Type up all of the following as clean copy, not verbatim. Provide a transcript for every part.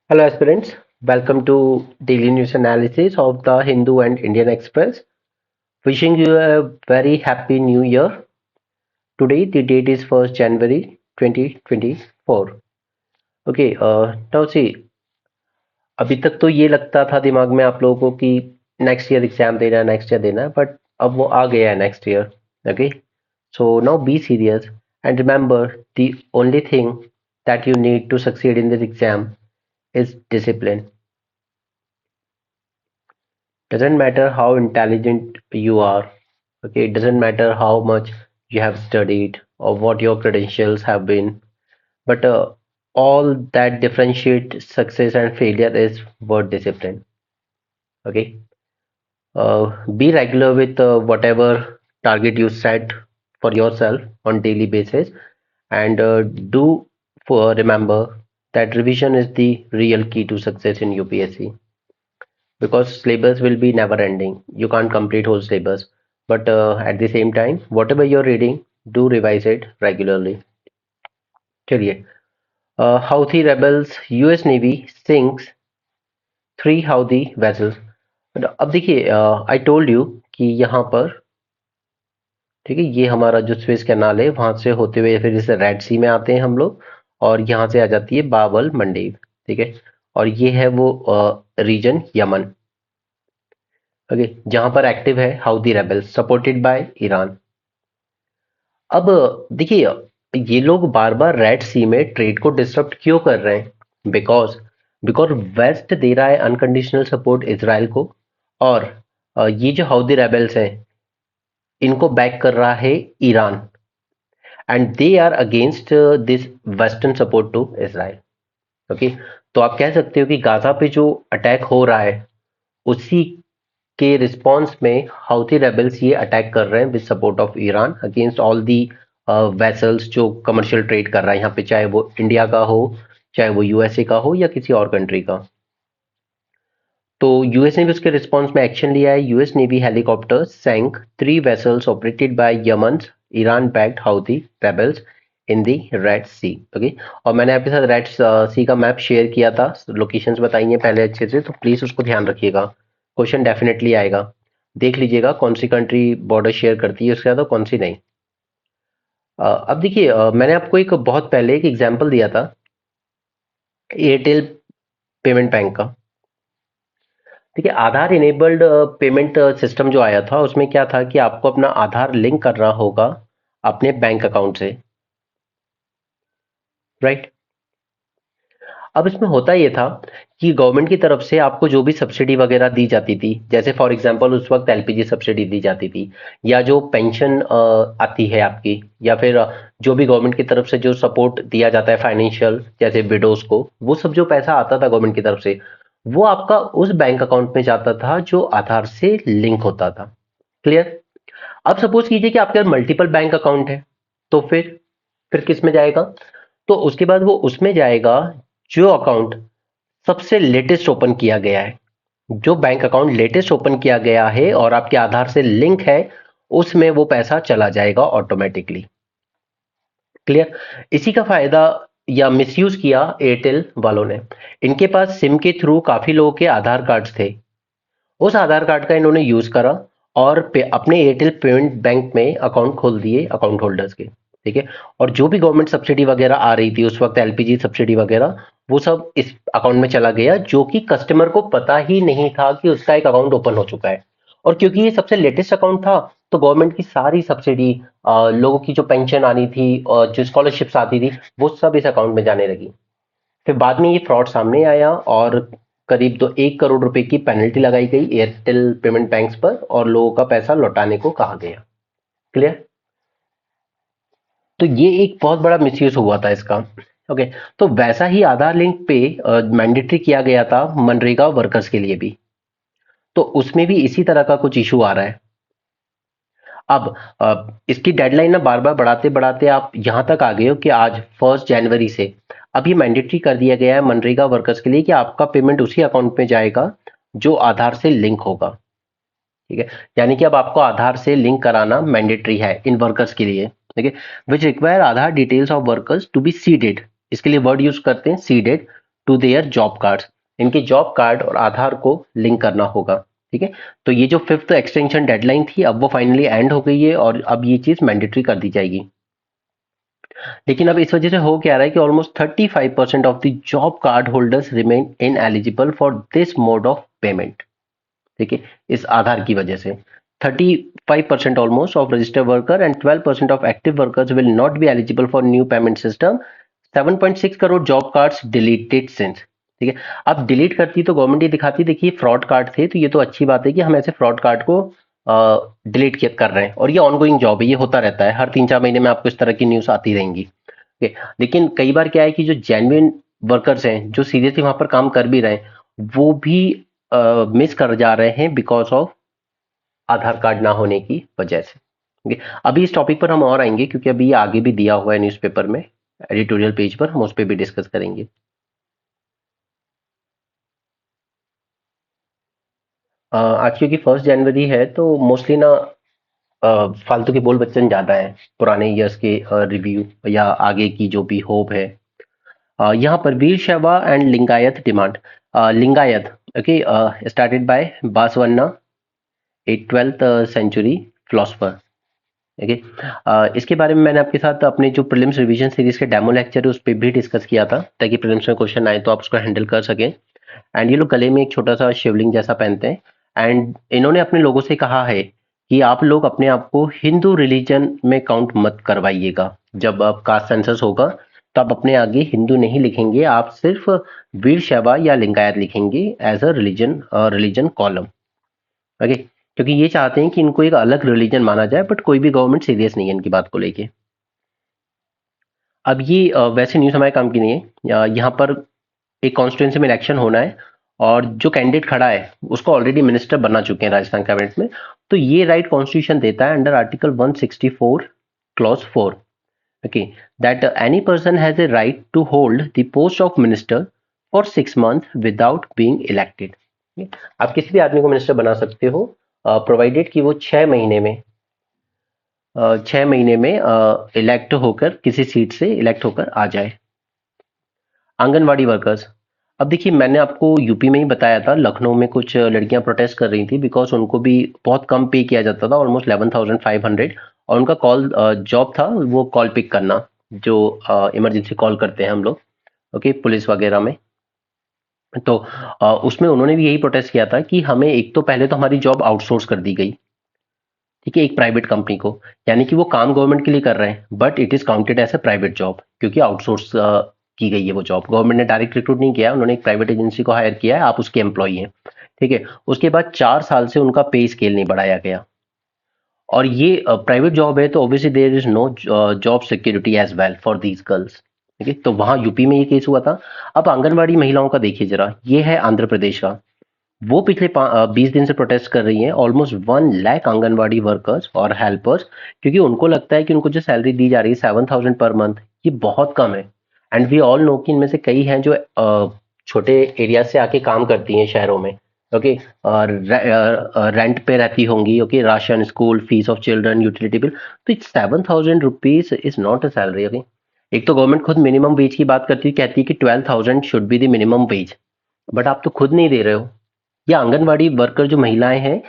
Hello aspirants, welcome to daily news analysis of the Hindu and Indian Express. Wishing you a very happy new year. Today the date is 1st January 2024. Okay, now see, अभी तक तो ये लगता था दिमाग में आप लोगों को कि नेक्स्ट ईयर एग्जाम देना है, नेक्स्ट ईयर देना है, बट अब वो आ गया है next year. Okay, so now be serious and remember the only thing that you need to succeed in this exam is discipline. Doesn't matter how intelligent you are. Okay, it doesn't matter how much you have studied or what your credentials have been, but all that differentiate success and failure is word discipline. Okay, be regular with whatever target you set for yourself on daily basis, and do for remember that revision is the real key to success in UPSC, because syllabus will be never ending. You can't complete whole syllabus, but at the same time, whatever you're reading, do revise it regularly. चलिए, Houthi rebels, US Navy sinks three Houthi vessels. अब देखिए, I told you कि यहाँ पर, ठीक है, ये हमारा जो स्वेज कैनाल है वहां से होते हुए फिर इस रेड सी में आते हैं हम लोग, और यहाँ से आ जाती है बाबल मंडेव. ठीक है, और ये है वो रीजन यमन. ओके, जहां पर एक्टिव है हाउदी रेबल्स सपोर्टेड बाय ईरान. अब देखिए, ये लोग बार बार रेड सी में ट्रेड को डिस्टर्ब क्यों कर रहे हैं? बिकॉज बिकॉज वेस्ट दे रहा है अनकंडीशनल सपोर्ट इसराइल को, और ये जो हाउदी रेबल्स हैं इनको बैक कर रहा है Iran, and they are against this western support to Israel. Okay, तो आप कह सकते हो कि गाजा पे जो अटैक हो रहा है उसी के रिस्पॉन्स में हाउथी रेबल्स ये अटैक कर रहे हैं with support of Iran against all the vessels जो कमर्शियल ट्रेड कर रहा है यहाँ पे, चाहे वो इंडिया का हो, चाहे वो यूएसए का हो या किसी और कंट्री का. तो यूएस ने भी उसके रिस्पॉन्स में एक्शन लिया है. US navy helicopter sank three vessels operated by Yemen Iran backed Houthi rebels in the Red Sea. Okay, और मैंने आपके साथ रेड सी का मैप शेयर किया था, लोकेशंस बताई हैं पहले अच्छे से, तो प्लीज उसको ध्यान रखिएगा. क्वेश्चन डेफिनेटली आएगा, देख लीजिएगा कौन सी कंट्री बॉर्डर शेयर करती है उसके साथ और कौन सी नहीं. अब देखिए, मैंने आपको एक बहुत पहले एक एग्जांपल दिया था एयरटेल पेमेंट बैंक का. देखिए, आधार इनेबल्ड पेमेंट सिस्टम जो आया था उसमें क्या था कि आपको अपना आधार लिंक करना होगा अपने बैंक अकाउंट से, राइट? अब इसमें होता ये था कि गवर्नमेंट की तरफ से आपको जो भी सब्सिडी वगैरह दी जाती थी, जैसे फॉर एग्जांपल उस वक्त एलपीजी सब्सिडी दी जाती थी, या जो पेंशन आती है आपकी, या फिर जो भी गवर्नमेंट की तरफ से जो सपोर्ट दिया जाता है फाइनेंशियल, जैसे विडोज को, वो सब जो पैसा आता था गवर्नमेंट की तरफ से वो आपका उस बैंक अकाउंट में जाता था जो आधार से लिंक होता था. क्लियर? अब सपोज कीजिए कि आपके पास मल्टीपल बैंक अकाउंट है, तो फिर किस में जाएगा? तो उसके बाद वो उसमें जाएगा जो अकाउंट सबसे लेटेस्ट ओपन किया गया है. जो बैंक अकाउंट लेटेस्ट ओपन किया गया है और आपके आधार से लिंक है, उसमें वो पैसा चला जाएगा ऑटोमेटिकली. क्लियर? इसी का फायदा या मिसयूज किया एयरटेल वालों ने. इनके पास सिम के थ्रू काफी लोगों के आधार कार्ड्स थे, उस आधार कार्ड का इन्होंने यूज करा और अपने एयरटेल पेमेंट बैंक में अकाउंट खोल दिए अकाउंट होल्डर्स के. ठीक है, और जो भी गवर्नमेंट सब्सिडी वगैरह आ रही थी उस वक्त, एलपीजी सब्सिडी वगैरह, वो सब इस अकाउंट में चला गया, जो कि कस्टमर को पता ही नहीं था कि उसका एक अकाउंट ओपन हो चुका है. और क्योंकि ये सबसे लेटेस्ट अकाउंट था, तो गवर्नमेंट की सारी सब्सिडी, लोगों की जो पेंशन आनी थी और जो स्कॉलरशिप्स आती थी, वो सब इस अकाउंट में जाने लगी. फिर बाद में ये फ्रॉड सामने आया और करीब 1 करोड़ रुपए की पेनल्टी लगाई गई एयरटेल पेमेंट बैंक्स पर, और लोगों का पैसा लौटाने को कहा गया. क्लियर? तो ये एक बहुत बड़ा मिसयूज हुआ था इसका. ओके, तो वैसा ही आधार लिंक पे मैंडेटरी किया गया था मनरेगा वर्कर्स के लिए भी, तो उसमें भी इसी तरह का कुछ इशू आ रहा है. अब इसकी डेडलाइन ना बार बार बढ़ाते बढ़ाते आप यहां तक आ गए हो कि आज 1 जनवरी से अब ये मैंडेटरी कर दिया गया है मनरेगा वर्कर्स के लिए कि आपका पेमेंट उसी अकाउंट में जाएगा जो आधार से लिंक होगा. ठीक है, यानी कि अब आपको आधार से लिंक कराना मैंडेटरी है इन वर्कर्स के लिए. ठीक है, which require Aadhaar details of workers to be seeded. इसके लिए वर्ड यूज करते हैं seeded to their job cards. इनके जॉब कार्ड और आधार को लिंक करना होगा। ठीक है, तो ये जो फिफ्थ एक्सटेंशन डेडलाइन थी अब वो फाइनली एंड हो गई है और अब ये चीज मैंडेटरी कर दी जाएगी। लेकिन अब इस वजह से हो क्या रहा है कि almost 35% of the job card holders remain in eligible for this mode of payment. ठीक है, इस आधार की वजह से 35% almost of registered worker and 12% of active workers will not be eligible for new payment system. 7.6 crore job cards deleted since. ठीक है, अब delete करती तो गवर्नमेंट ये दिखाती देखिए फ्रॉड कार्ड थे, तो ये तो अच्छी बात है कि हम ऐसे फ्रॉड कार्ड को डिलीट कर रहे हैं और ये ऑनगोइंग जॉब है, ये होता रहता है, हर 3-4 महीने में आपको इस तरह की न्यूज आती रहेंगी। ठीक है, लेकिन कई बार क्या है कि जो जेन्युइन वर्कर्स हैं जो सीरियसली वहां पर काम कर भी रहे हैं वो भी मिस कर जा रहे हैं बिकॉज ऑफ आधार कार्ड ना होने की वजह से। ठीक है, अभी इस टॉपिक पर हम और आएंगे क्योंकि अभी ये आगे भी दिया हुआ है न्यूज़पेपर में, एडिटोरियल पेज पर, हम उस पर भी डिस्कस करेंगे। आज क्योंकि 1 जनवरी है तो मोस्टली ना फालतू के बोल बच्चन ज्यादा हैं पुराने ईयर्स के रिव्यू या आगे की जो भी होप है। यहाँ पर Veer Shaiva and Lingayat demand. Lingayat, okay, started by Basavanna, a 12th century philosopher. Okay, इसके बारे में मैंने आपके साथ अपने जो प्रीलिम्स रिवीजन सीरीज के डेमो लेक्चर है उस पर भी डिस्कस किया था ताकि प्रीलिम्स में क्वेश्चन आए तो आप उसको हैंडल कर सकें। एंड ये लोग गले में एक छोटा सा शिवलिंग जैसा पहनते हैं एंड इन्होंने अपने लोगों से कहा है कि आप लोग अपने आप को हिंदू रिलीजन में काउंट मत करवाइएगा। जब आप कास्ट सेंसस होगा तो आप अपने आगे हिंदू नहीं लिखेंगे, आप सिर्फ वीर शैवा या लिंगायत लिखेंगे as a religion column. Okay, क्योंकि ये चाहते हैं कि इनको एक अलग रिलीजन माना जाए, बट कोई भी गवर्नमेंट सीरियस नहीं है इनकी बात को लेके। अब ये वैसे न्यूज़ हमारे काम की नहीं है। यहाँ पर एक कॉन्स्टिट्यूंसी में इलेक्शन होना है और जो कैंडिडेट खड़ा है उसको ऑलरेडी मिनिस्टर बना चुके हैं राजस्थान कैबिनेट में। तो ये राइट कॉन्स्टिट्यूशन देता है under article 164 clause 4, okay, that any person has a right to hold the post of minister for 6 months without being elected. आप किसी भी आदमी को मिनिस्टर बना सकते हो प्रोवाइडेड कि वो 6 महीने में 6 महीने में इलेक्ट होकर किसी सीट से इलेक्ट होकर आ जाए। आंगनवाड़ी वर्कर्स, अब देखिए मैंने आपको यूपी में ही बताया था, लखनऊ में कुछ लड़कियां प्रोटेस्ट कर रही थी बिकॉज उनको भी बहुत कम पे किया जाता था, ऑलमोस्ट 11,500, और उनका कॉल जॉब था वो कॉल पिक करना, जो इमरजेंसी कॉल करते हैं हम लोग, ओके, पुलिस वगैरह में। तो उसमें उन्होंने भी यही प्रोटेस्ट किया था कि हमें एक तो पहले तो हमारी जॉब आउटसोर्स कर दी गई, ठीक है, एक प्राइवेट कंपनी को, यानी कि वो काम गवर्नमेंट के लिए कर रहे हैं but it is counted as a private job क्योंकि आउटसोर्स की गई है वो जॉब। गवर्नमेंट ने डायरेक्ट रिक्रूट नहीं किया है, उन्होंने एक प्राइवेट एजेंसी को हायर किया है, आप उसके एम्प्लॉई हैं। ठीक है, उसके बाद 4 साल से उनका पे स्केल नहीं बढ़ाया गया और ये प्राइवेट जॉब है तो obviously there is no job security as well for these girls. ठीक है, तो वहां यूपी में ये केस हुआ था। अब आंगनबाड़ी महिलाओं का देखिए जरा, ये है आंध्र प्रदेश का, वो पिछले 20 दिन से प्रोटेस्ट कर रही हैं, ऑलमोस्ट 1 लाख आंगनवाड़ी वर्कर्स और हेल्पर्स, क्योंकि उनको लगता है कि उनको जो सैलरी दी जा रही है 7,000 पर मंथ, ये बहुत कम है। एंड वी ऑल नो कि इनमें से कई हैं जो छोटे एरिया से आके काम करती हैं शहरों में, ओके, रेंट पे रहती होंगी, okay, ration, school fees of children, utility bill, तो 7,000 rupees is not a salary, okay. एक तो गवर्नमेंट खुद मिनिमम वेज की बात करती है, कहती है कि 12,000 should be the minimum wage, but आप तो खुद नहीं दे रहे हो। या आंगनवाड़ी वर्कर जो महिलाएं हैं,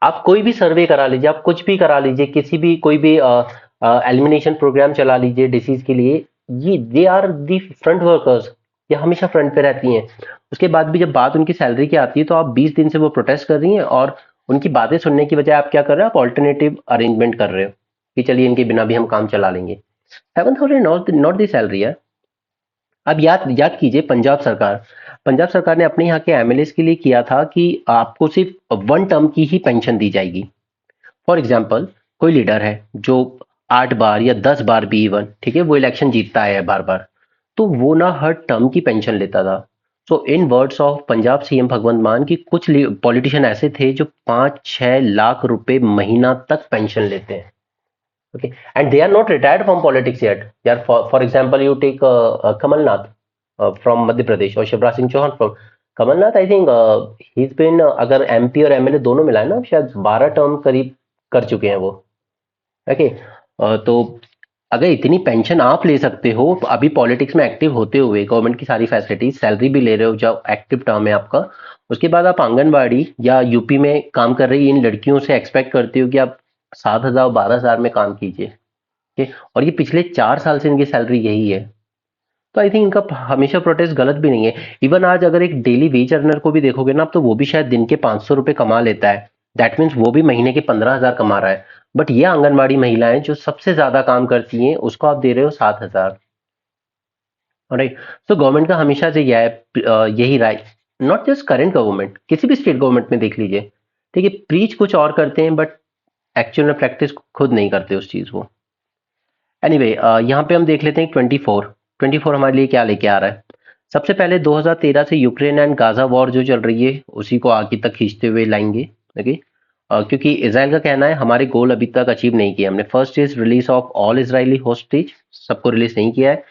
आप कोई भी सर्वे करा लीजिए, आप कुछ भी करा लीजिए, किसी भी कोई भी एलिमिनेशन प्रोग्राम चला लीजिए डिसीज के लिए, ये they are the front workers, ये हमेशा फ्रंट पे रहती हैं। उसके बाद भी जब बात उनकी सैलरी की आती है तो आप 20 दिन से वो प्रोटेस्ट कर रही हैं और उनकी बातें सुनने की बजाय आप क्या कर रहे हो, आप ऑल्टरनेटिव अरेंजमेंट कर रहे हो कि चलिए इनके बिना भी हम काम चला लेंगे। 7,000 नॉट दी सैलरी है। अब याद याद कीजिए, पंजाब सरकार ने अपने यहाँ के एमएलएस के लिए किया था कि आपको सिर्फ 1 टर्म की ही पेंशन दी जाएगी। फॉर एग्जाम्पल, कोई लीडर है जो 8 बार या 10 बार भी इवन, ठीक है, वो इलेक्शन जीतता है बार बार, तो वो ना हर टर्म की पेंशन लेता था। सो इन वर्ड्स ऑफ पंजाब सीएम भगवंत मान की कुछ पॉलिटिशियन ऐसे थे जो 5-6 लाख रुपए महीना तक पेंशन लेते हैं, okay, and they are not retired from politics yet. They are, for example, you take Kamalnath from Madhya Pradesh or Shivraj Singh Chauhan from Kamalnath, I think he's been अगर MP और MLA दोनों मिलाए ना शायद 12 term करीब कर चुके हैं वो, ओके। तो अगर इतनी पेंशन आप ले सकते हो तो अभी पॉलिटिक्स में एक्टिव होते हुए, गवर्नमेंट की सारी फैसिलिटीज, सैलरी भी ले रहे हो जो एक्टिव टर्म है आपका, उसके बाद आप आंगनबाड़ी या यूपी में काम कर रही इन लड़कियों से एक्सपेक्ट करते हो कि आप 7,000 12,000 में काम कीजिए, ठीक है? और ये पिछले 4 साल से इनकी सैलरी यही है। तो आई थिंक इनका हमेशा प्रोटेस्ट गलत भी नहीं है। इवन आज अगर एक डेली वेज अर्नर को भी देखोगे ना, तो वो भी शायद दिन के 500 रुपए कमा लेता है। दैट मीन्स वो भी महीने के 15,000 कमा रहा है। बट ये आंगनबाड़ी महिलाएं जो सबसे ज्यादा काम करती हैं, उसको आप दे रहे हो 7,000। राइट। सो गवर्नमेंट का हमेशा से यह है, यही राय, नॉट जस्ट करेंट गवर्नमेंट, किसी भी स्टेट गवर्नमेंट में देख लीजिए, ठीक है, प्रीच कुछ और करते हैं बट एक्चुअल में प्रैक्टिस खुद नहीं करते उस चीज को। एनीवे, यहाँ पे हम देख लेते हैं 24 हमारे लिए क्या लेके आ रहा है। सबसे पहले 2013 से यूक्रेन एंड गाजा वॉर जो चल रही है उसी को आगे तक खींचते हुए लाएंगे। ओके। क्योंकि इसराइल का कहना है हमारे गोल अभी तक अचीव नहीं किए हमने। First is release of all Israeli hostage, सबको रिलीज नहीं किया है।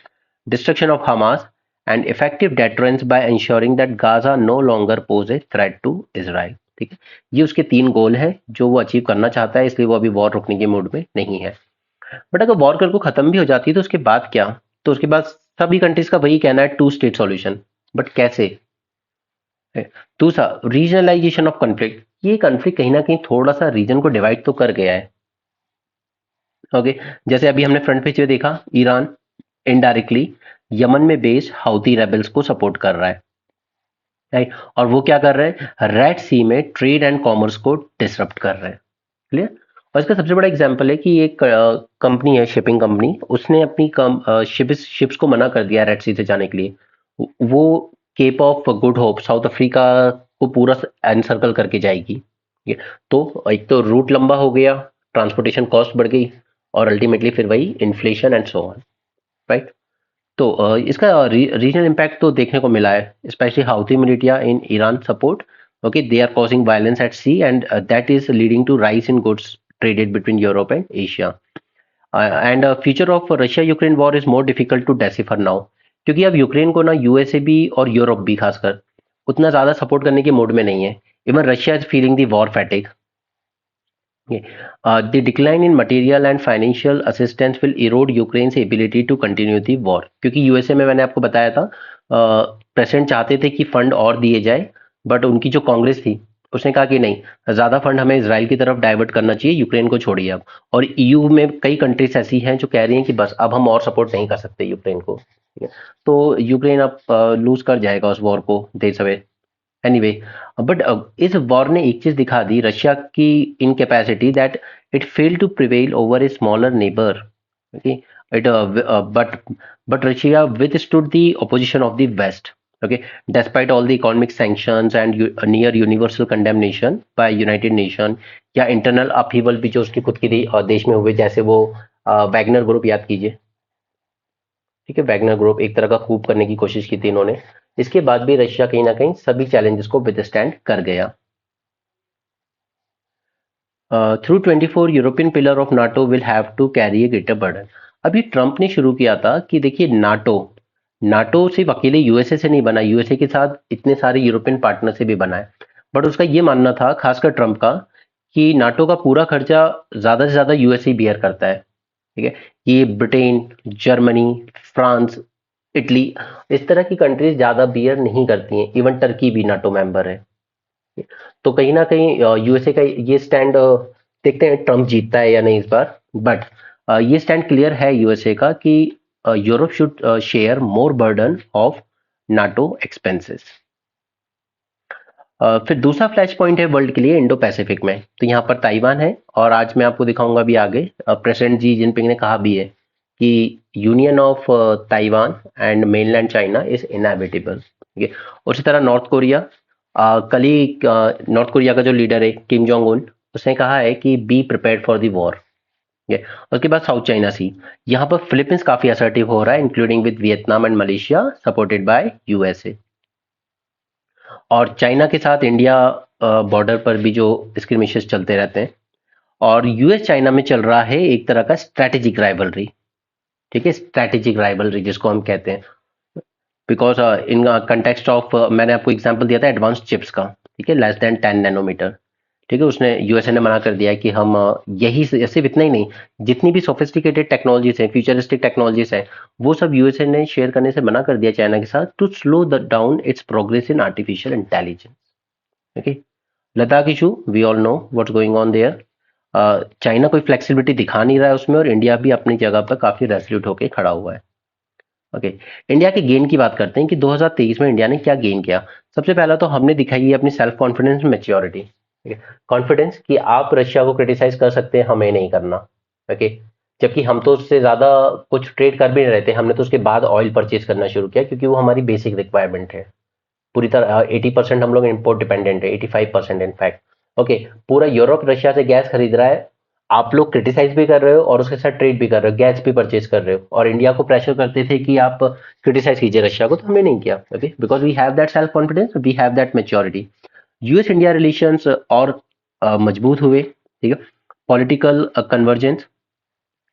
Destruction of Hamas and effective deterrence by ensuring that Gaza no longer pose a threat to Israel. ठीक है, ये उसके 3 गोल है जो वो अचीव करना चाहता है, इसलिए वो अभी वॉर रोकने के मूड में नहीं है। बट अगर वॉर कल को खत्म भी हो जाती है तो उसके बाद क्या? तो उसके बाद सभी कंट्रीज का वही कहना है, 2 स्टेट सॉल्यूशन। बट कैसे है? दूसरा, रीजनलाइजेशन ऑफ कॉन्फ्लिक्ट। ये कॉन्फ्लिक्ट कहीं ना कहीं थोड़ा सा रीजन को डिवाइड तो कर गया है। ओके। जैसे अभी हमने फ्रंट पेज पे देखा, ईरान इनडायरेक्टली यमन में बेस्ड हाउती रेबल्स को सपोर्ट कर रहा है, राइट? और वो क्या कर रहे हैं? रेड सी में ट्रेड एंड कॉमर्स को डिसरप्ट कर रहे हैं। क्लियर? और इसका सबसे बड़ा एग्जांपल है कि एक कंपनी है, शिपिंग कंपनी, उसने अपनी शिप्स को मना कर दिया रेड सी से जाने के लिए। वो Cape of Good Hope, South Africa को पूरा एनसर्कल करके जाएगी। ठीक है? तो एक तो रूट लंबा हो गया, ट्रांसपोर्टेशन कॉस्ट बढ़ गई, और अल्टीमेटली फिर वही inflation and so on, right? तो इसका रीजनल इम्पैक्ट तो देखने को मिला है, specially Houthi militia in Iran support. Okay, they are causing violence at sea and that is leading to rise in goods traded between Europe and Asia. And future of Russia-Ukraine war is more difficult to decipher now, क्योंकि अब Ukraine को ना USA भी और Europe भी खासकर उतना ज्यादा सपोर्ट करने के मूड में नहीं है। Even Russia is feeling the war fatigue. The decline in material and financial assistance will erode Ukraine's ability to continue the war, क्योंकि यूएसए में मैंने आपको बताया था प्रेसिडेंट चाहते थे कि फंड और दिए जाए, बट उनकी जो कांग्रेस थी उसने कहा कि नहीं, ज्यादा फंड हमें इसराइल की तरफ डाइवर्ट करना चाहिए, यूक्रेन को छोड़िए अब। और ईयू में कई कंट्रीज ऐसी हैं जो कह रही हैं कि बस अब हम और सपोर्ट नहीं कर सकते यूक्रेन को, ठीक है? तो यूक्रेन अब लूज कर जाएगा उस वॉर को देर सवेर। एनीवे, बट इस वॉर ने एक चीज दिखा दी, रशिया की incapacity, that it fail to prevail over a smaller neighbour. Okay, it but Russia withstood the opposition of the west, okay, despite all the economic sanctions and near universal condemnation by United Nation, या internal upheaval भी जो उसकी खुद की देश में हुए, जैसे वो वैगनर ग्रुप याद कीजिए, ठीक है, वैगनर ग्रुप एक तरह का कूप करने की कोशिश की थी इन्होंने। इसके बाद भी रशिया कहीं ना कहीं सभी चैलेंजेस को विदस्टैंड कर गया। Through 24 European pillar of NATO will have to carry a greater burden. अभी ट्रंप ने शुरू किया था कि देखिए, नाटो नाटो सिर्फ अकेले यूएसए से नहीं बना, यूएसए के साथ इतने सारे यूरोपियन पार्टनर से भी बना है। बट उसका ये मानना था, खासकर ट्रंप का, कि नाटो का पूरा खर्चा ज्यादा से ज्यादा यूएसए बियर करता है, ठीक है? ये ब्रिटेन, जर्मनी, फ्रांस, इटली, इस तरह की कंट्रीज ज्यादा बियर नहीं करती हैं। इवन टर्की भी नाटो मेंबर है। तो कहीं ना कहीं यूएसए का ये स्टैंड, देखते हैं ट्रम्प जीतता है या नहीं इस बार, बट ये स्टैंड क्लियर है यूएसए का कि Europe should share more burden of NATO expenses. फिर दूसरा फ्लैश पॉइंट है वर्ल्ड के लिए इंडो पैसिफिक में, तो यहाँ पर ताइवान है। और आज मैं आपको दिखाऊंगा भी आगे, प्रेसिडेंट जी जिनपिंग ने कहा भी है कि union of Taiwan and mainland China is inevitable, ठीक है? उसी तरह नॉर्थ कोरिया, कल ही नॉर्थ कोरिया का जो लीडर है किम जोंग उन, उसने कहा है कि be prepared for the war. उसके बाद साउथ चाइना सी, यहाँ पर फिलीपींस काफी असर्टिव हो रहा है, including with Vietnam and Malaysia, supported by USA. और चाइना के साथ इंडिया बॉर्डर पर भी जो स्क्रिमिशेस चलते रहते हैं। और यूएस चाइना में चल रहा है एक तरह का स्ट्रैटेजिक राइवलरी, ठीक है, स्ट्रैटेजिक राइवलरी जिसको हम कहते हैं, बिकॉज इन कंटेक्स्ट ऑफ, मैंने आपको एग्जांपल दिया था एडवांस चिप्स का, ठीक है, लेस देन 10 नैनोमीटर। ठीक है, उसने यूएसए ने मना कर दिया है कि हम सिर्फ इतना ही नहीं, जितनी भी सोफिस्टिकेटेड टेक्नोलॉजीज हैं, फ्यूचरिस्टिक टेक्नोलॉजीज हैं, वो सब यूएसए ने शेयर करने से मना कर दिया चाइना के साथ, to slow the down its progress in artificial intelligence. Okay, Ladakh issue, we all know what's going on there. China कोई फ्लेक्सिबिलिटी दिखा नहीं रहा है उसमें, और इंडिया भी अपनी जगह पर काफी रेजोल्यूट होकर खड़ा हुआ है। ओके, इंडिया के गेन की बात करते हैं कि 2023 में इंडिया ने क्या गेन किया। सबसे पहला तो हमने दिखाई है अपनी सेल्फ कॉन्फिडेंस, मेच्योरिटी। ठीक है, कॉन्फिडेंस कि आप रशिया को क्रिटिसाइज कर सकते हैं, हमें नहीं करना। ओके, जबकि हम तो उससे ज्यादा कुछ ट्रेड कर भी नहीं रहे थे, हमने तो उसके बाद ऑयल परचेज करना शुरू किया, क्योंकि वो हमारी बेसिक रिक्वायरमेंट है। पूरी तरह 80% हम लोग इम्पोर्ट डिपेंडेंट है, 85% इनफैक्ट। ओके, पूरा यूरोप रशिया से गैस खरीद रहा है, आप लोग क्रिटिसाइज भी कर रहे हो और उसके साथ ट्रेड भी कर रहे हो, गैस भी परचेज कर रहे हो, और इंडिया को प्रेशर करते थे कि आप क्रिटिसाइज कीजिए रशिया को, तो हमने नहीं किया। Okay, because we have that self confidence, we have that maturity. US India relations और मजबूत हुए। ठीक है, political convergence,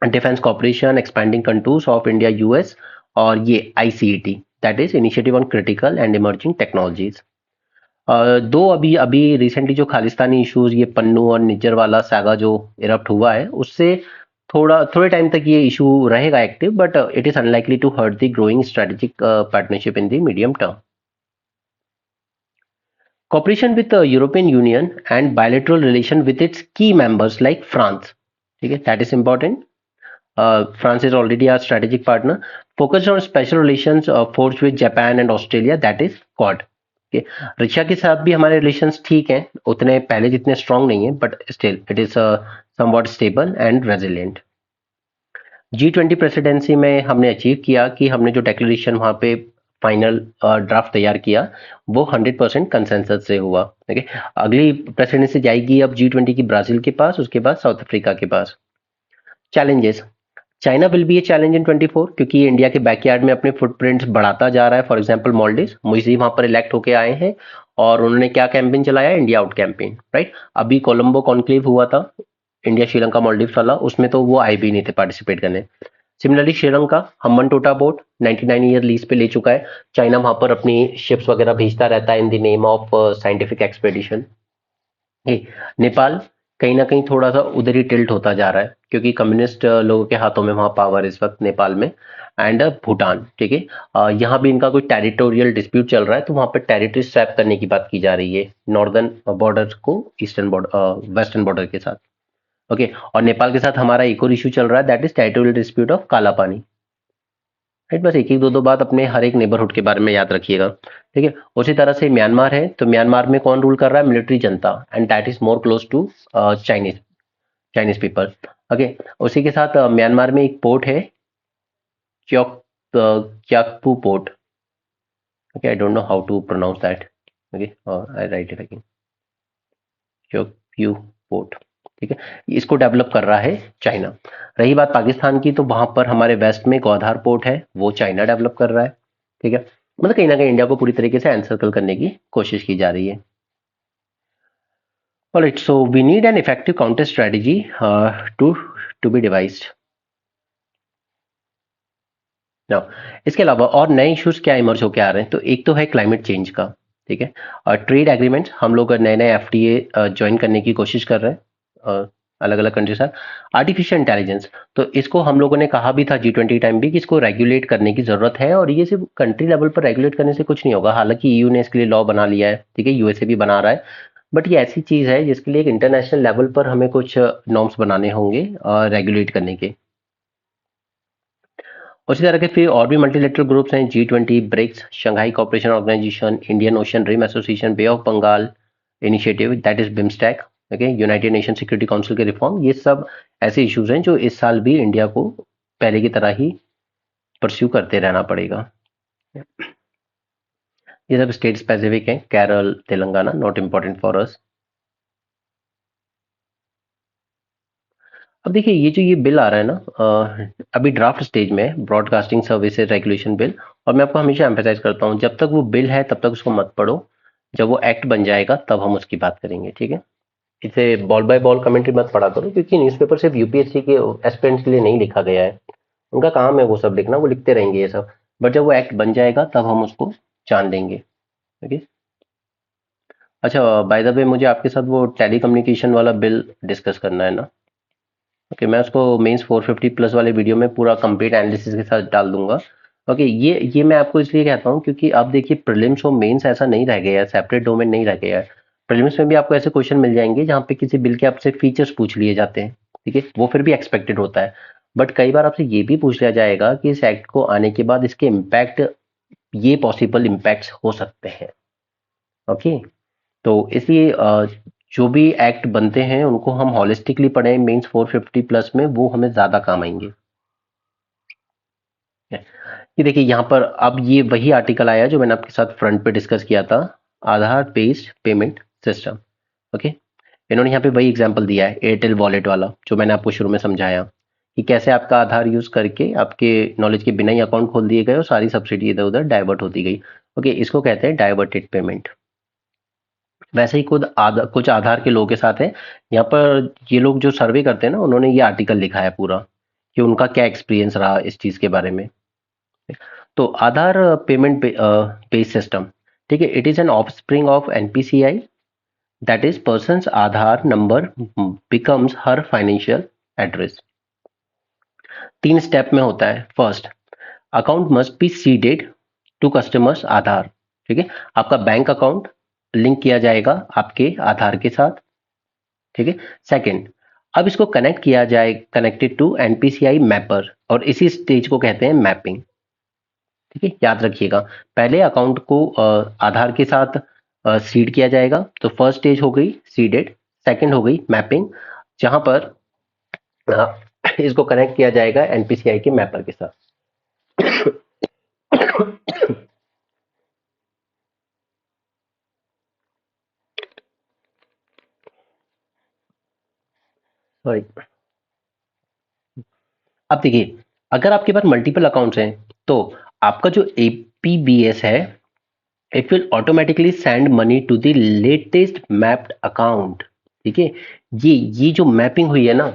defence cooperation, expanding contours of India US, और ये ICET, that is initiative on critical and emerging technologies. Though अभी अभी recently जो खालिस्तानी इश्यूज, ये पन्नू और निज्जर वाला सागा जो इरप्ट हुआ है, उससे थोड़े टाइम तक ये इशू रहेगा active, but it is unlikely to hurt the growing strategic partnership in the medium term. Cooperation with the European Union and bilateral relation with its key members like France. ठीक है, that is important. France is already our strategic partner. Focused on special relations forged with Japan and Australia, that is Quad. Okay. Russia के साथ भी हमारे relations ठीक हैं, उतने पहले जितने स्ट्रांग नहीं है, but still it is somewhat stable and resilient. G20 presidency में हमने अचीव किया कि हमने जो डेक्लेरेशन वहां पे फाइनल ड्राफ्ट तैयार किया, वो 100% कंसेंसस से हुआ। ठीक है, अगली प्रेसिडेंसी जाएगी अब G20 की ब्राजील के पास, उसके बाद साउथ अफ्रीका के पास। Challenges, China will be a challenge in 24, क्योंकि इंडिया के बैकयार्ड में अपने फुटप्रिंट्स बढ़ाता जा रहा है। फॉर एग्जांपल मॉलडीव, मुइजी वहां पर इलेक्ट होके आए हैं, और उन्होंने क्या कैंपेन चलाया, इंडिया आउट कैंपेन, राइट। अभी कोलंबो कॉन्क्लेव हुआ था, इंडिया श्रीलंका मॉलडीव वाला, उसमें तो वो आए भी नहीं थे पार्टिसिपेट करने। सिमिलरली श्रीलंका हम्बन टोटा बोट 99 ईयर लीज पे ले चुका है, चाइना वहां पर अपनी शिप्स वगैरह भेजता रहता है in the name of scientific expedition. Nepal कहीं ना कहीं थोड़ा सा उधर ही टिल्ट होता जा रहा है, क्योंकि कम्युनिस्ट लोगों के हाथों में वहां पावर इस वक्त नेपाल में। एंड भूटान, ठीक है, यहाँ भी इनका कोई टेरिटोरियल डिस्प्यूट चल रहा है, तो वहां पर टेरिटरी स्वैप करने की बात की जा रही है, नॉर्दर्न बॉर्डर को ईस्टर्न बॉर्डर, वेस्टर्न बॉर्डर के साथ। ओके, और नेपाल के साथ हमारा एक और इशू चल रहा है, that is territorial dispute of काला पानी। राइट, बस एक एक दो दो बात अपने हर एक नेबरहुड के बारे में याद रखिएगा। ठीक है, उसी तरह से म्यांमार है, तो म्यांमार में कौन रूल कर रहा है, military junta, and that is more close to Chinese Chinese people. Okay, उसी के साथ म्यांमार में एक पोर्ट है, Kyauk Kyaukpyu port. Okay, I don't know how to pronounce that. Okay, I write it again, Kyaukpyu port. ठीक है, इसको develop कर रहा है चाइना। रही बात पाकिस्तान की, तो वहां पर हमारे वेस्ट में ग्वादर पोर्ट है, वो चाइना डेवलप कर रहा है। ठीक है, मतलब कहीं ना कहीं इंडिया को पूरी तरीके से एनसर्कल करने की कोशिश की जा रही है। Alright, so we need an effective counter strategy to be devised. Now, इसके अलावा और नए इश्यूज क्या इमर्ज होकर आ रहे हैं, तो एक तो है क्लाइमेट चेंज का। ठीक है, और ट्रेड एग्रीमेंट, हम लोग नए नए एफटीए ज्वाइन करने की कोशिश कर रहे हैं अलग अलग कंट्री के साथ। आर्टिफिशियल इंटेलिजेंस, तो इसको हम लोगों ने कहा भी था G20 टाइम भी कि इसको रेगुलेट करने की जरूरत है, और ये सिर्फ कंट्री लेवल पर रेगुलेट करने से कुछ नहीं होगा। हालांकि ईयू ने इसके लिए लॉ बना लिया है, ठीक है, यूएसए भी बना रहा है, बट ये ऐसी चीज है जिसके लिए एक इंटरनेशनल लेवल पर हमें कुछ नॉर्म्स बनाने होंगे रेगुलेट करने के। उसी तरह के फिर और भी मल्टीलेटरल ग्रुप्स हैं, G20, BRICS, Shanghai Cooperation Organisation, Indian Ocean Rim Association, Bay of Bengal Initiative, that is BIMSTEC. Okay, United Nation Security Council के रिफॉर्म, ये सब ऐसे इश्यूज हैं जो इस साल भी इंडिया को पहले की तरह ही परस्यू करते रहना पड़ेगा। ये सब स्टेट स्पेसिफिक हैं, Kerala, Telangana, not important for us. अब देखिए, ये बिल आ रहा है ना, अभी ड्राफ्ट स्टेज में है, ब्रॉडकास्टिंग सर्विसेज रेगुलेशन बिल, और मैं आपको हमेशा एम्फेसाइज करता हूँ, जब तक वो बिल है तब तक उसको मत पढ़ो, जब वो एक्ट बन जाएगा तब हम उसकी बात करेंगे। ठीक है, इसे बॉल बाय बॉल कमेंट्री मत पढ़ा करो, क्योंकि न्यूज़पेपर सिर्फ यूपीएससी के एस्पिरेंट्स के लिए नहीं लिखा गया है, उनका काम है वो सब लिखना, वो लिखते रहेंगे ये सब, बट जब वो एक्ट बन जाएगा तब हम उसको जान लेंगे। ओके, अच्छा, बाय द वे मुझे आपके साथ वो टेली कम्युनिकेशन वाला बिल डिस्कस करना है ना। ओके, मैं उसको मेंस 450 प्लस वाले वीडियो में पूरा कंप्लीट एनालिसिस के साथ डाल दूंगा। ओके, ये मैं आपको इसलिए कहता हूँ क्योंकि आप देखिए प्रीलिम्स और मेंस ऐसा नहीं रह गया है, सेपरेट डोमेन नहीं रह गया है। प्रीलिम्स में भी आपको ऐसे क्वेश्चन मिल जाएंगे जहाँ पे किसी बिल के आपसे फीचर्स पूछ लिए जाते हैं, ठीक है, वो फिर भी एक्सपेक्टेड होता है। बट कई बार आपसे ये भी पूछ लिया जाएगा कि इस एक्ट को आने के बाद इसके इम्पैक्ट, ये पॉसिबल इम्पैक्ट्स हो सकते हैं। ओके, तो इसलिए जो भी एक्ट बनते हैं उनको हम हॉलिस्टिकली पढ़ें मेंस 450 प्लस में, वो हमें ज्यादा काम आएंगे। ये देखिए यहाँ पर अब ये वही आर्टिकल आया जो मैंने आपके साथ फ्रंट पे डिस्कस किया था, आधार बेस्ड पेमेंट सिस्टम। ओके, इन्होंने यहाँ पे वही एग्जांपल दिया है एयरटेल वॉलेट वाला जो मैंने आपको शुरू में समझाया कि कैसे आपका आधार यूज करके आपके नॉलेज के बिना ही अकाउंट खोल दिए गए और सारी सब्सिडी इधर उधर डाइवर्ट होती गई। ओके, इसको कहते हैं डाइवर्टेड पेमेंट। वैसे ही कुछ आधार के लोगों के साथ है। यहाँ पर ये लोग जो सर्वे करते हैं ना, उन्होंने ये आर्टिकल लिखा है पूरा कि उनका क्या एक्सपीरियंस रहा इस चीज के बारे में। तो आधार पेमेंट बेस सिस्टम, ठीक है, it is an offspring of NPCI, that is persons Aadhaar number becomes her financial address. 3 step में होता है। First, account must be seeded to customers Aadhaar, ठीक है, आपका बैंक अकाउंट लिंक किया जाएगा आपके आधार के साथ, ठीक है। सेकंड, अब इसको कनेक्ट किया जाए कनेक्टेड टू एनपीसीआई मैपर, और इसी स्टेज को कहते हैं मैपिंग, ठीक है, याद रखिएगा। पहले अकाउंट को आधार के साथ सीड किया जाएगा, तो फर्स्ट स्टेज हो गई सीडेड, सेकंड हो गई मैपिंग, जहां पर इसको कनेक्ट किया जाएगा एनपीसीआई के मैपर के साथ। सॉरी। अब देखिए, अगर आपके पास मल्टीपल अकाउंट्स हैं तो आपका जो एपीबीएस है, it will automatically send money to the latest mapped account, ठीक है। ये जो मैपिंग हुई है ना,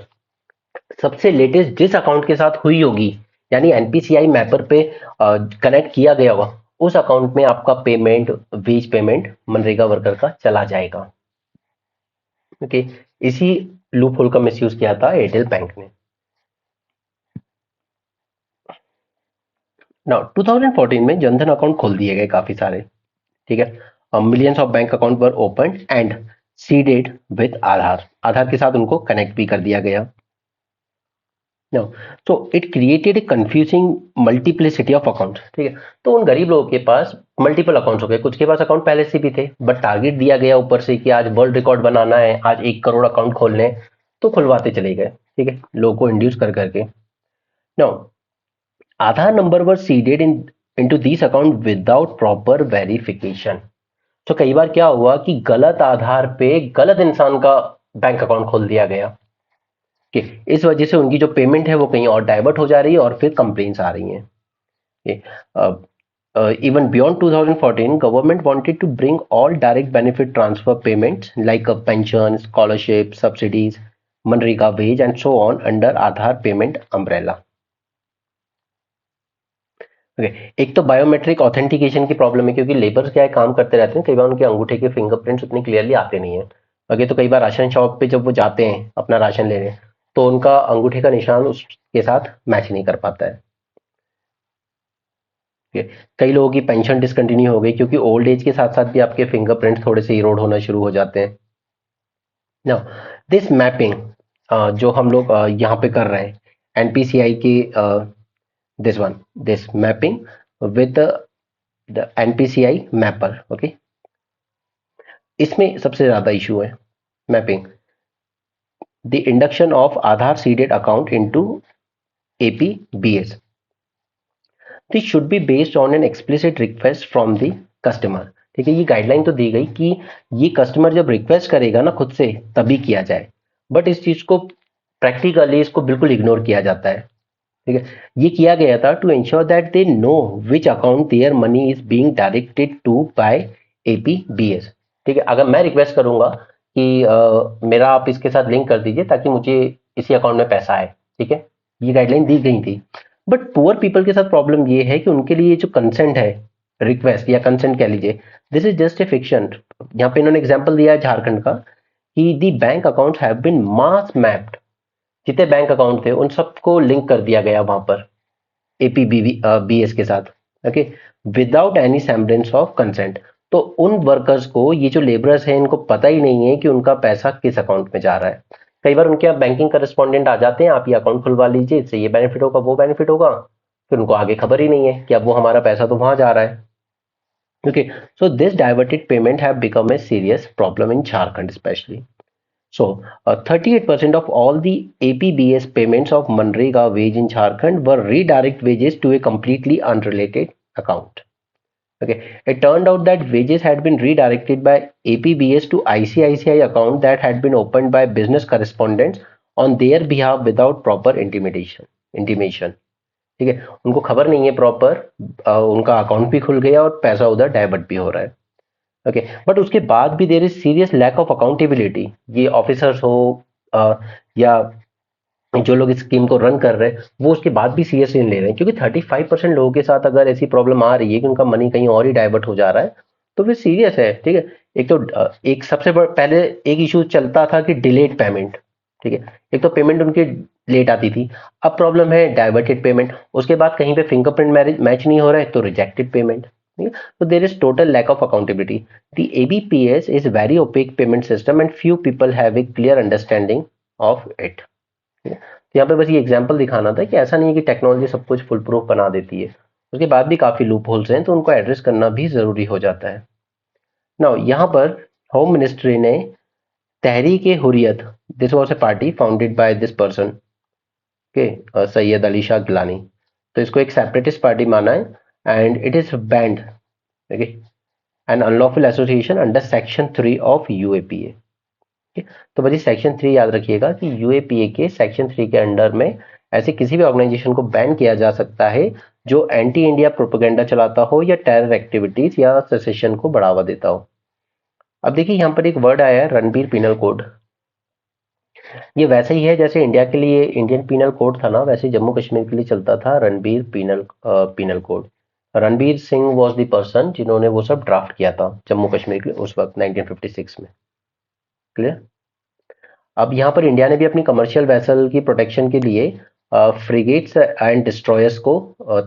सबसे लेटेस्ट जिस अकाउंट के साथ हुई होगी, यानी एनपीसीआई मैपर पे कनेक्ट किया गया होगा, उस अकाउंट में आपका payment, wage payment MNREGA worker का चला जाएगा। ओके, इसी लूप होल का मिसयूज किया था एयरटेल बैंक ने। नाउ 2014 में जनधन अकाउंट खोल दिए गए काफी सारे, ठीक है, millions of bank account were open and seeded with Aadhaar, Aadhaar के साथ उनको कनेक्ट भी कर दिया गया। नो, तो it created a confusing multiplicity of account, ठीक है। तो उन गरीब लोगों के पास मल्टीपल अकाउंट्स हो गए, कुछ के पास अकाउंट पहले से भी थे, बट टारगेट दिया गया ऊपर से कि आज वर्ल्ड रिकॉर्ड बनाना है, आज 1 करोड़ अकाउंट खोलने हैं, तो खुलवाते चले गए, ठीक है, लोगों को इंड्यूस कर करके। No, Aadhaar number were seeded in into this account without proper verification. तो कई बार क्या हुआ कि गलत आधार पे गलत इंसान का बैंक अकाउंट खोल दिया गया, कि इस वजह से उनकी जो पेमेंट है वो कहीं और डाइवर्ट हो जा रही है और फिर कंप्लेन्स आ रही हैं। Even beyond 2014, government wanted to bring all direct benefit transfer payments like a pension, scholarship, subsidies, MNREGA wage and so on under Aadhaar payment umbrella. Okay. एक तो बायोमेट्रिक ऑथेंटिकेशन की प्रॉब्लम है, क्योंकि लेबर्स क्या है, काम करते रहते हैं, कई बार उनके अंगूठे के फिंगरप्रिंट्स उतने क्लियरली आते नहीं है। ओके, तो कई बार राशन शॉप पे जब वो जाते हैं अपना राशन लेने, तो उनका अंगूठे का निशान उसके साथ मैच नहीं कर पाता है। कई लोगों की पेंशन डिसकंटिन्यू हो गई क्योंकि ओल्ड एज के साथ साथ भी आपके फिंगरप्रिंट थोड़े से इरोड होना शुरू हो जाते हैं। नाउ दिस मैपिंग जो हम लोग यहाँ पे कर रहे हैं एनपीसीआई की, this one, this mapping with the NPCI mapper, okay, इसमें सबसे ज्यादा इशू है mapping, the induction of Aadhaar seeded account into APBS. This should be based on an explicit request from the customer, ठीक है, ये गाइडलाइन तो दी गई कि ये कस्टमर जब रिक्वेस्ट करेगा ना खुद से तभी किया जाए, बट इस चीज को प्रैक्टिकली इसको बिल्कुल इग्नोर किया जाता है, ठीक है। ये किया गया था to ensure that they know which account their money is being directed to by APBS, ठीक है। अगर मैं रिक्वेस्ट करूंगा कि मेरा आप इसके साथ लिंक कर दीजिए ताकि मुझे इसी अकाउंट में पैसा आए, ठीक है, ये गाइडलाइन दी गई थी। बट पुअर पीपल के साथ प्रॉब्लम ये है कि उनके लिए जो कंसेंट है, रिक्वेस्ट या कंसेंट कह लीजिए, this is just a fiction, यहाँ पे इन्होंने एग्जाम्पल दिया है झारखंड का कि the bank accounts have been mass mapped, जितने बैंक अकाउंट थे उन सबको लिंक कर दिया गया वहां पर APBS के साथ, okay, without any semblance of consent. तो उन वर्कर्स को, ये जो लेबरर्स हैं, इनको पता ही नहीं है कि उनका पैसा किस अकाउंट में जा रहा है। कई बार उनके यहाँ बैंकिंग करस्पॉन्डेंट आ जाते हैं, आप ये अकाउंट खुलवा लीजिए, इससे ये बेनिफिट होगा, वो बेनिफिट होगा, फिर उनको आगे खबर ही नहीं है कि अब वो हमारा पैसा तो वहां जा रहा है। Okay, so this diverted payment have become a serious problem in Jharkhand especially. So, 38% of all the APBS payments of Manrega wage in Jharkhand were redirect wages to a completely unrelated account. Okay, it turned out that wages had been redirected by APBS to ICICI account that had been opened by business correspondents on their behalf without proper intimation. ठीक है, उनको खबर नहीं है proper, उनका account भी खुल गया और पैसा उधर डाइवर्ट भी हो रहा है। ओके, बट उसके बाद भी there is serious lack of accountability. ये ऑफिसर्स हो या जो लोग इस स्कीम को रन कर रहे हैं, वो उसके बाद भी सीरियसली नहीं ले रहे हैं, क्योंकि 35% लोगों के साथ अगर ऐसी प्रॉब्लम आ रही है कि उनका मनी कहीं और ही डाइवर्ट हो जा रहा है, तो फिर सीरियस है। ठीक है, एक तो एक सबसे पहले एक इशू चलता था कि डिलेड पेमेंट, ठीक है, एक तो पेमेंट उनकी लेट आती थी, अब प्रॉब्लम है डाइवर्टेड पेमेंट, उसके बाद कहीं पे फिंगरप्रिंट मैच नहीं हो रहा है तो रिजेक्टेड पेमेंट। ठीक है, तो there is total lack of accountability. The ABPS is very opaque payment system and few people have a clear understanding of it. तो यहाँ पे बस ये एग्जांपल दिखाना था कि ऐसा नहीं है कि टेक्नोलॉजी सब कुछ फुल प्रूफ बना देती है, उसके बाद भी काफी लूप होल्स हैं, तो उनको एड्रेस करना भी जरूरी हो जाता है। नाउ यहाँ पर होम मिनिस्ट्री ने Tehreek e Hurriyat, this was a party founded by this person के सैयद अली शाह गिलानी, तो इसको एक सेपरेटिस्ट पार्टी माना है and it is banned, okay, an unlawful association under section 3 of UAPA। तो बस सेक्शन 3 याद रखिएगा कि UAPA के सेक्शन 3 के अंडर में ऐसे किसी भी ऑर्गेनाइजेशन को बैन किया जा सकता है जो एंटी इंडिया प्रोपेगेंडा चलाता हो या टेरर एक्टिविटीज या सेसेशन को बढ़ावा देता हो। अब देखिए यहाँ पर एक वर्ड आया है रणबीर पीनल कोड। ये वैसे ही है जैसे इंडिया के लिए इंडियन पीनल कोड था ना, वैसे जम्मू कश्मीर के लिए चलता था Ranbir penal code. Ranbir Singh was the person जिन्होंने वो सब ड्राफ्ट किया था जम्मू कश्मीर के लिए उस वक्त 1956 में। क्लियर। अब यहाँ पर इंडिया ने भी अपनी कमर्शियल वेसल की प्रोटेक्शन के लिए फ्रिगेट्स एंड डिस्ट्रॉयर्स को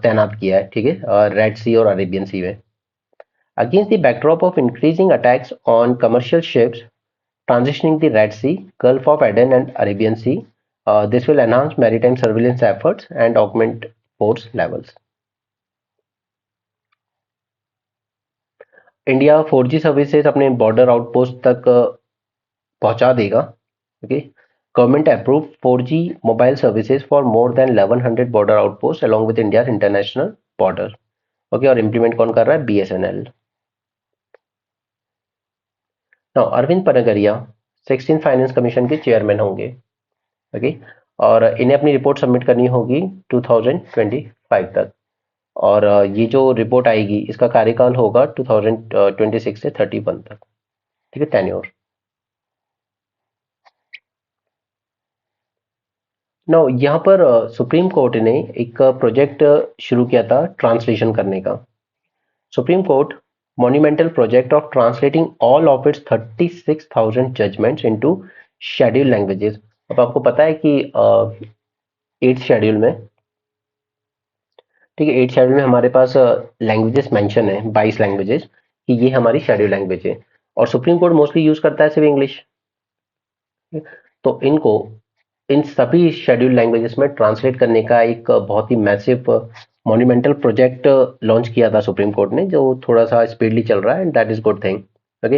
तैनात किया है, ठीक है, रेड सी और अरेबियन सी में। Against the backdrop of increasing attacks on commercial ships transitioning the Red Sea, Gulf of Aden and Arabian Sea, this will enhance maritime surveillance efforts and augment force levels. India 4G services अपने border outpost तक पहुंचा देगा। Okay, government approve 4G mobile services for more than 1100 border outpost along with India international border. Okay, और implement कौन कर रहा है? BSNL। Now Arvind Panagariya 16 finance commission के चेयरमैन होंगे। ओके, और इन्हें अपनी रिपोर्ट सबमिट करनी होगी 2025 तक, और ये जो रिपोर्ट आएगी इसका कार्यकाल होगा 2026 से 31 तक। ठीक है, टेन्योर। नाउ यहाँ पर सुप्रीम कोर्ट ने एक प्रोजेक्ट शुरू किया था ट्रांसलेशन करने का। Supreme court monumental project of translating all of its 36,000 judgments into schedule languages. अब आपको पता है कि 8th शेड्यूल में, ठीक है, 8th शेड्यूल में हमारे पास लैंग्वेजेस मेंशन है, 22 लैंग्वेजेस, कि ये हमारी शेड्यूल लैंग्वेज है, और सुप्रीम कोर्ट मोस्टली यूज करता है सिर्फ इंग्लिश। तो इनको इन सभी शेड्यूल लैंग्वेजेस में ट्रांसलेट करने का एक बहुत ही मैसिव मॉन्यूमेंटल प्रोजेक्ट लॉन्च किया था सुप्रीम कोर्ट ने, जो थोड़ा सा स्पीडली चल रहा है and that is good thing. Okay,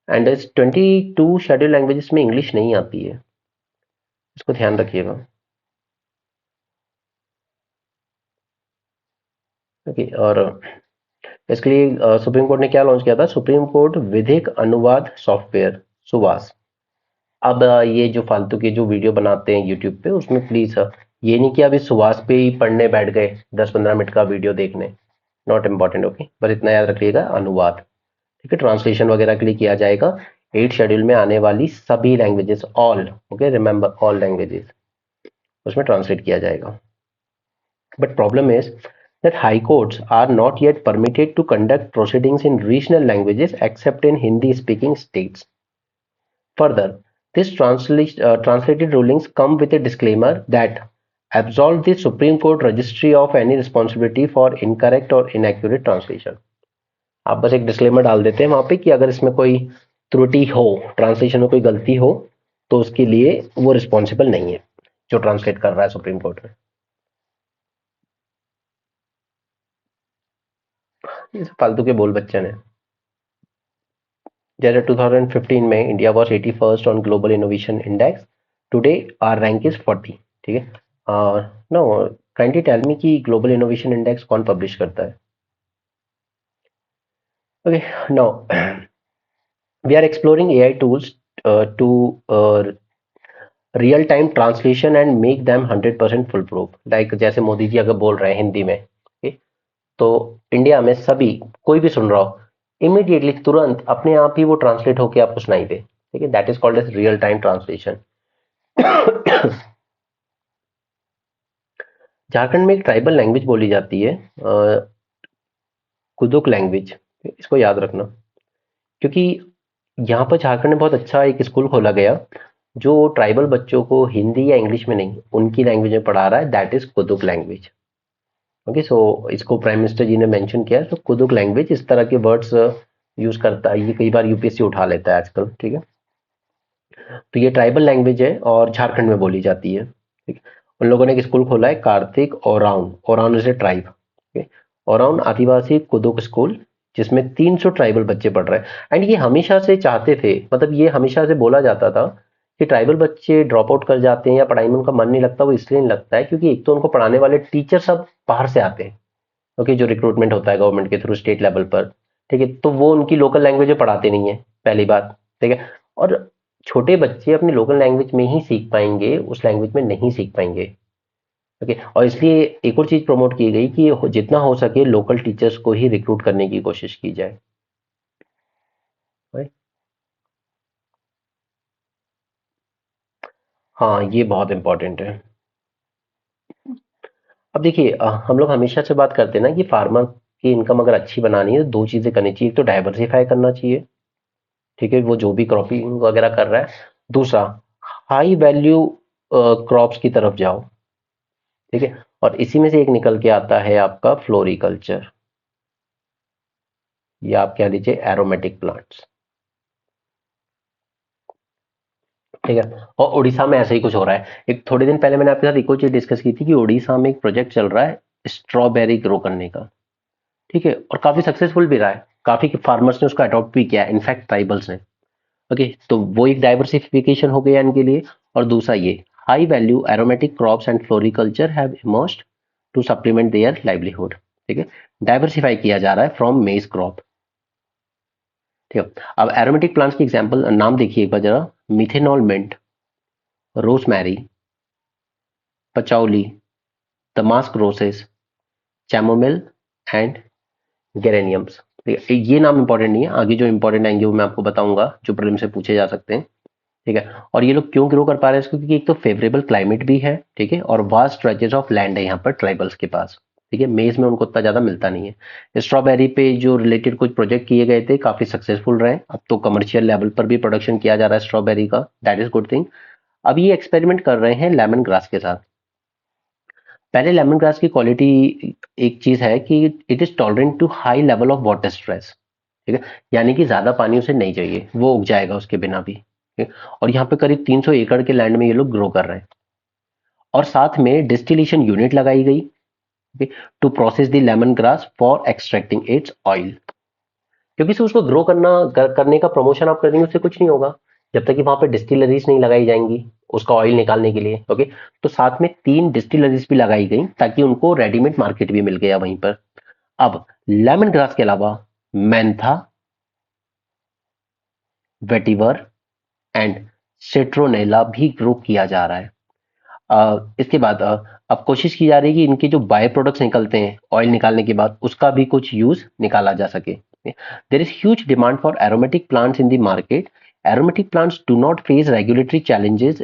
and इस 22 शेड्यूल लैंग्वेजेस में इंग्लिश नहीं आती है, इसको ध्यान रखिएगा। ओके, और इसके लिए सुप्रीम कोर्ट ने क्या लॉन्च किया था? सुप्रीम कोर्ट विधिक अनुवाद सॉफ्टवेयर, सुवास। अब ये जो फालतू के जो वीडियो बनाते हैं यूट्यूब पे, उसमें प्लीज ये नहीं कि अभी सुवास पे ही पढ़ने बैठ गए 10-15 मिनट का वीडियो देखने, नॉट इम्पॉर्टेंट। ओके, बस इतना याद रखिएगा, अनुवाद, ठीक है, ट्रांसलेशन वगैरह के लिए किया जाएगा 8 शेड्यूल में आने वाली सभी languages, all, okay, remember all languages, उसमें ट्रांसलेट किया जाएगा। But problem is that high courts are not yet permitted to conduct proceedings in regional languages except in Hindi-speaking states. Further, these translated rulings come with a disclaimer that absolve the Supreme Court registry of any responsibility for incorrect or inaccurate translation. आप बस एक disclaimer डाल देते हैं वहां पे कि अगर इसमें कोई त्रुटि हो, ट्रांसलेशन में कोई गलती हो, तो उसके लिए वो रिस्पॉन्सिबल नहीं है जो ट्रांसलेट कर रहा है सुप्रीम कोर्ट में। ये सब फालतू के बोल बच्चन है। जैसे 2015 में India was 81st on global innovation index, today our rank is 40। ठीक है, नो, काइंडली टेल मी कि ग्लोबल इनोवेशन इंडेक्स कौन पब्लिश करता है? Okay, now we are exploring AI tools to real time translation and make them 100% full proof. Like जैसे मोदी जी अगर बोल रहे हैं हिंदी में, okay? तो इंडिया में सभी, कोई भी सुन रहा हो, इमीडिएटली तुरंत अपने आप ही वो ट्रांसलेट होके आपको सुनाई दे। ठीक है, that is called as real time translation. Jharkhand में एक ट्राइबल लैंग्वेज बोली जाती है, कुदुक लैंग्वेज। इसको याद रखना, क्योंकि यहाँ पर झारखंड में बहुत अच्छा एक स्कूल खोला गया जो ट्राइबल बच्चों को हिंदी या इंग्लिश में नहीं, उनकी लैंग्वेज में पढ़ा रहा है, दैट इज कुदुक लैंग्वेज। ओके, सो इसको प्राइम मिनिस्टर जी ने मेंशन किया है। तो कुदुक लैंग्वेज इस तरह के वर्ड्स यूज करता है, ये कई बार यूपीएससी उठा लेता है आजकल। ठीक है, तो ये ट्राइबल लैंग्वेज है और झारखंड में बोली जाती है। ठीक है, उन लोगों ने एक स्कूल खोला है, Kartik Oraon, Oraon is a tribe, Oraon Adivasi Kurukh school, जिसमें 300 ट्राइबल बच्चे पढ़ रहे हैं। एंड ये हमेशा से चाहते थे, मतलब ये हमेशा से बोला जाता था कि ट्राइबल बच्चे ड्रॉप आउट कर जाते हैं या पढ़ाई में उनका मन नहीं लगता, वो इसलिए नहीं लगता है क्योंकि एक तो उनको पढ़ाने वाले टीचर सब बाहर से आते हैं। ओके, जो रिक्रूटमेंट होता है गवर्नमेंट के थ्रू स्टेट लेवल पर। ठीक है, तो वो उनकी लोकल लैंग्वेज में पढ़ाते नहीं है, पहली बात। ठीक है, और छोटे बच्चे अपनी लोकल लैंग्वेज में ही सीख पाएंगे, उस लैंग्वेज में नहीं सीख पाएंगे। ओके, और इसलिए एक और चीज प्रमोट की गई कि जितना हो सके लोकल टीचर्स को ही रिक्रूट करने की कोशिश की जाए। Right? हाँ, ये बहुत इंपॉर्टेंट है। अब देखिए, हम लोग हमेशा से बात करते हैं ना कि फार्मर की इनकम अगर अच्छी बनानी है तो दो चीजें करनी चाहिए। एक तो डाइवर्सिफाई करना चाहिए, ठीक है, वो जो भी क्रॉपिंग वगैरह कर रहा है। दूसरा, हाई वैल्यू क्रॉप्स की तरफ जाओ। ठीक है, और इसी में से एक निकल के आता है आपका फ्लोरिकल्चर, या आप कह लीजिए एरोमेटिक प्लांट्स। ठीक है, और उड़ीसा में ऐसे ही कुछ हो रहा है। एक थोड़े दिन पहले मैंने आपके साथ एक और चीज डिस्कस की थी कि उड़ीसा में एक प्रोजेक्ट चल रहा है स्ट्रॉबेरी ग्रो करने का। ठीक है, और काफी सक्सेसफुल भी रहा है, काफी फार्मर्स ने उसको अडॉप्ट भी किया है, इनफैक्ट ट्राइबल्स ने। ओके, तो वो एक डाइवर्सिफिकेशन हो गया इनके लिए। और दूसरा, ये high value aromatic crops and floriculture have emerged to supplement their livelihood. ठीक है, डाइवर्सिफाई किया जा रहा है फ्रॉम मेज क्रॉप। ठीक है, अब एरोमेटिक प्लांट्स की एग्जांपल नाम देखिए एक बार जरा। Methanol mint, rosemary, patchouli, damask roses, chamomile and geraniums. ये नाम इंपॉर्टेंट नहीं है, आगे जो इंपॉर्टेंट आएंगे वो मैं आपको बताऊंगा, जो प्रीलिम से पूछे जा सकते हैं। ठीक है, और ये लोग क्यों ग्रो कर पा रहे हैं इसको, क्योंकि एक तो फेवरेबल क्लाइमेट भी है, ठीक है, और वास्ट स्ट्रेचेस ऑफ लैंड है यहाँ पर ट्राइबल्स के पास। ठीक है, मेज में उनको उतना ज्यादा मिलता नहीं है। स्ट्रॉबेरी पे जो रिलेटेड कुछ प्रोजेक्ट किए गए थे काफी सक्सेसफुल रहे, अब तो कमर्शियल लेवल पर भी प्रोडक्शन किया जा रहा है स्ट्रॉबेरी का, दैट इज गुड थिंग। अब ये एक्सपेरिमेंट कर रहे हैं लेमन ग्रास के साथ। पहले लेमन ग्रास की क्वालिटी एक चीज है कि it is tolerant to high level of water stress. ठीक है, यानी कि ज्यादा पानी उसे नहीं चाहिए, वो उग जाएगा उसके बिना भी। ठीक है? और यहाँ पे करीब 300 एकड़ के लैंड में ये लोग ग्रो कर रहे हैं, और साथ में डिस्टिलेशन यूनिट लगाई गई to process the lemon grass for extracting its oil. क्योंकि से उसको ग्रो करने का प्रमोशन आप कर देंगे उससे कुछ नहीं होगा जब तक कि वहां पे डिस्टिलरीज नहीं लगाई जाएंगी उसका ऑयल निकालने के लिए। ओके, तो साथ में 3 डिस्टिलरीज भी लगाई गई ताकि उनको रेडीमेड मार्केट भी मिल गया वहीं पर। अब लेमन ग्रास के अलावा मेंथा, वेटिवर एंड सिट्रोनेला भी ग्रो किया जा रहा है। इसके बाद अब कोशिश की जा रही है कि इनके जो बाय प्रोडक्ट्स निकलते हैं ऑयल निकालने के बाद उसका भी कुछ यूज निकाला जा सके। There is huge demand for aromatic plants in the market Aromatic plants do not face regulatory challenges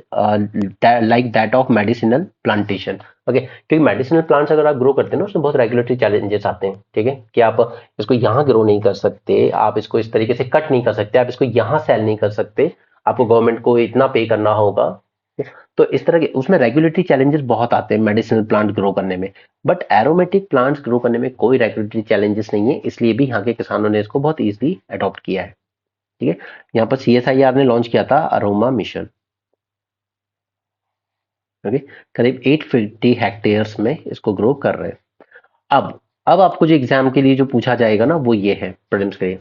like that of medicinal plantation. Okay क्योंकि मेडिसिनल प्लांट्स अगर आप ग्रो करते हैं ना उसमें बहुत रेगुलेटरी चैलेंजेस आते हैं, ठीक है, कि आप इसको यहाँ ग्रो नहीं कर सकते, आप इसको इस तरीके से कट नहीं कर सकते, आप इसको यहाँ सेल नहीं कर सकते, आपको गवर्नमेंट को इतना पे करना होगा। तो इस तरह के उसमें रेगुलेटरी चैलेंजेस बहुत आते हैं मेडिसिनल प्लांट ग्रो करने में। बट एरोमेटिक प्लांट्स ग्रो करने में कोई रेगुलेटरी चैलेंजेस नहीं है, इसलिए भी यहाँ के किसानों ने इसको बहुत ईजिली अडॉप्ट किया है। ठीक है, यहाँ पर CSIR ने लॉन्च किया था अरोमा मिशन। ओके, करीब 850 हेक्टेयर्स में इसको ग्रो कर रहे हैं। अब आपको जो एग्जाम के लिए जो पूछा जाएगा ना वो ये है प्रीलिम्स के लिए,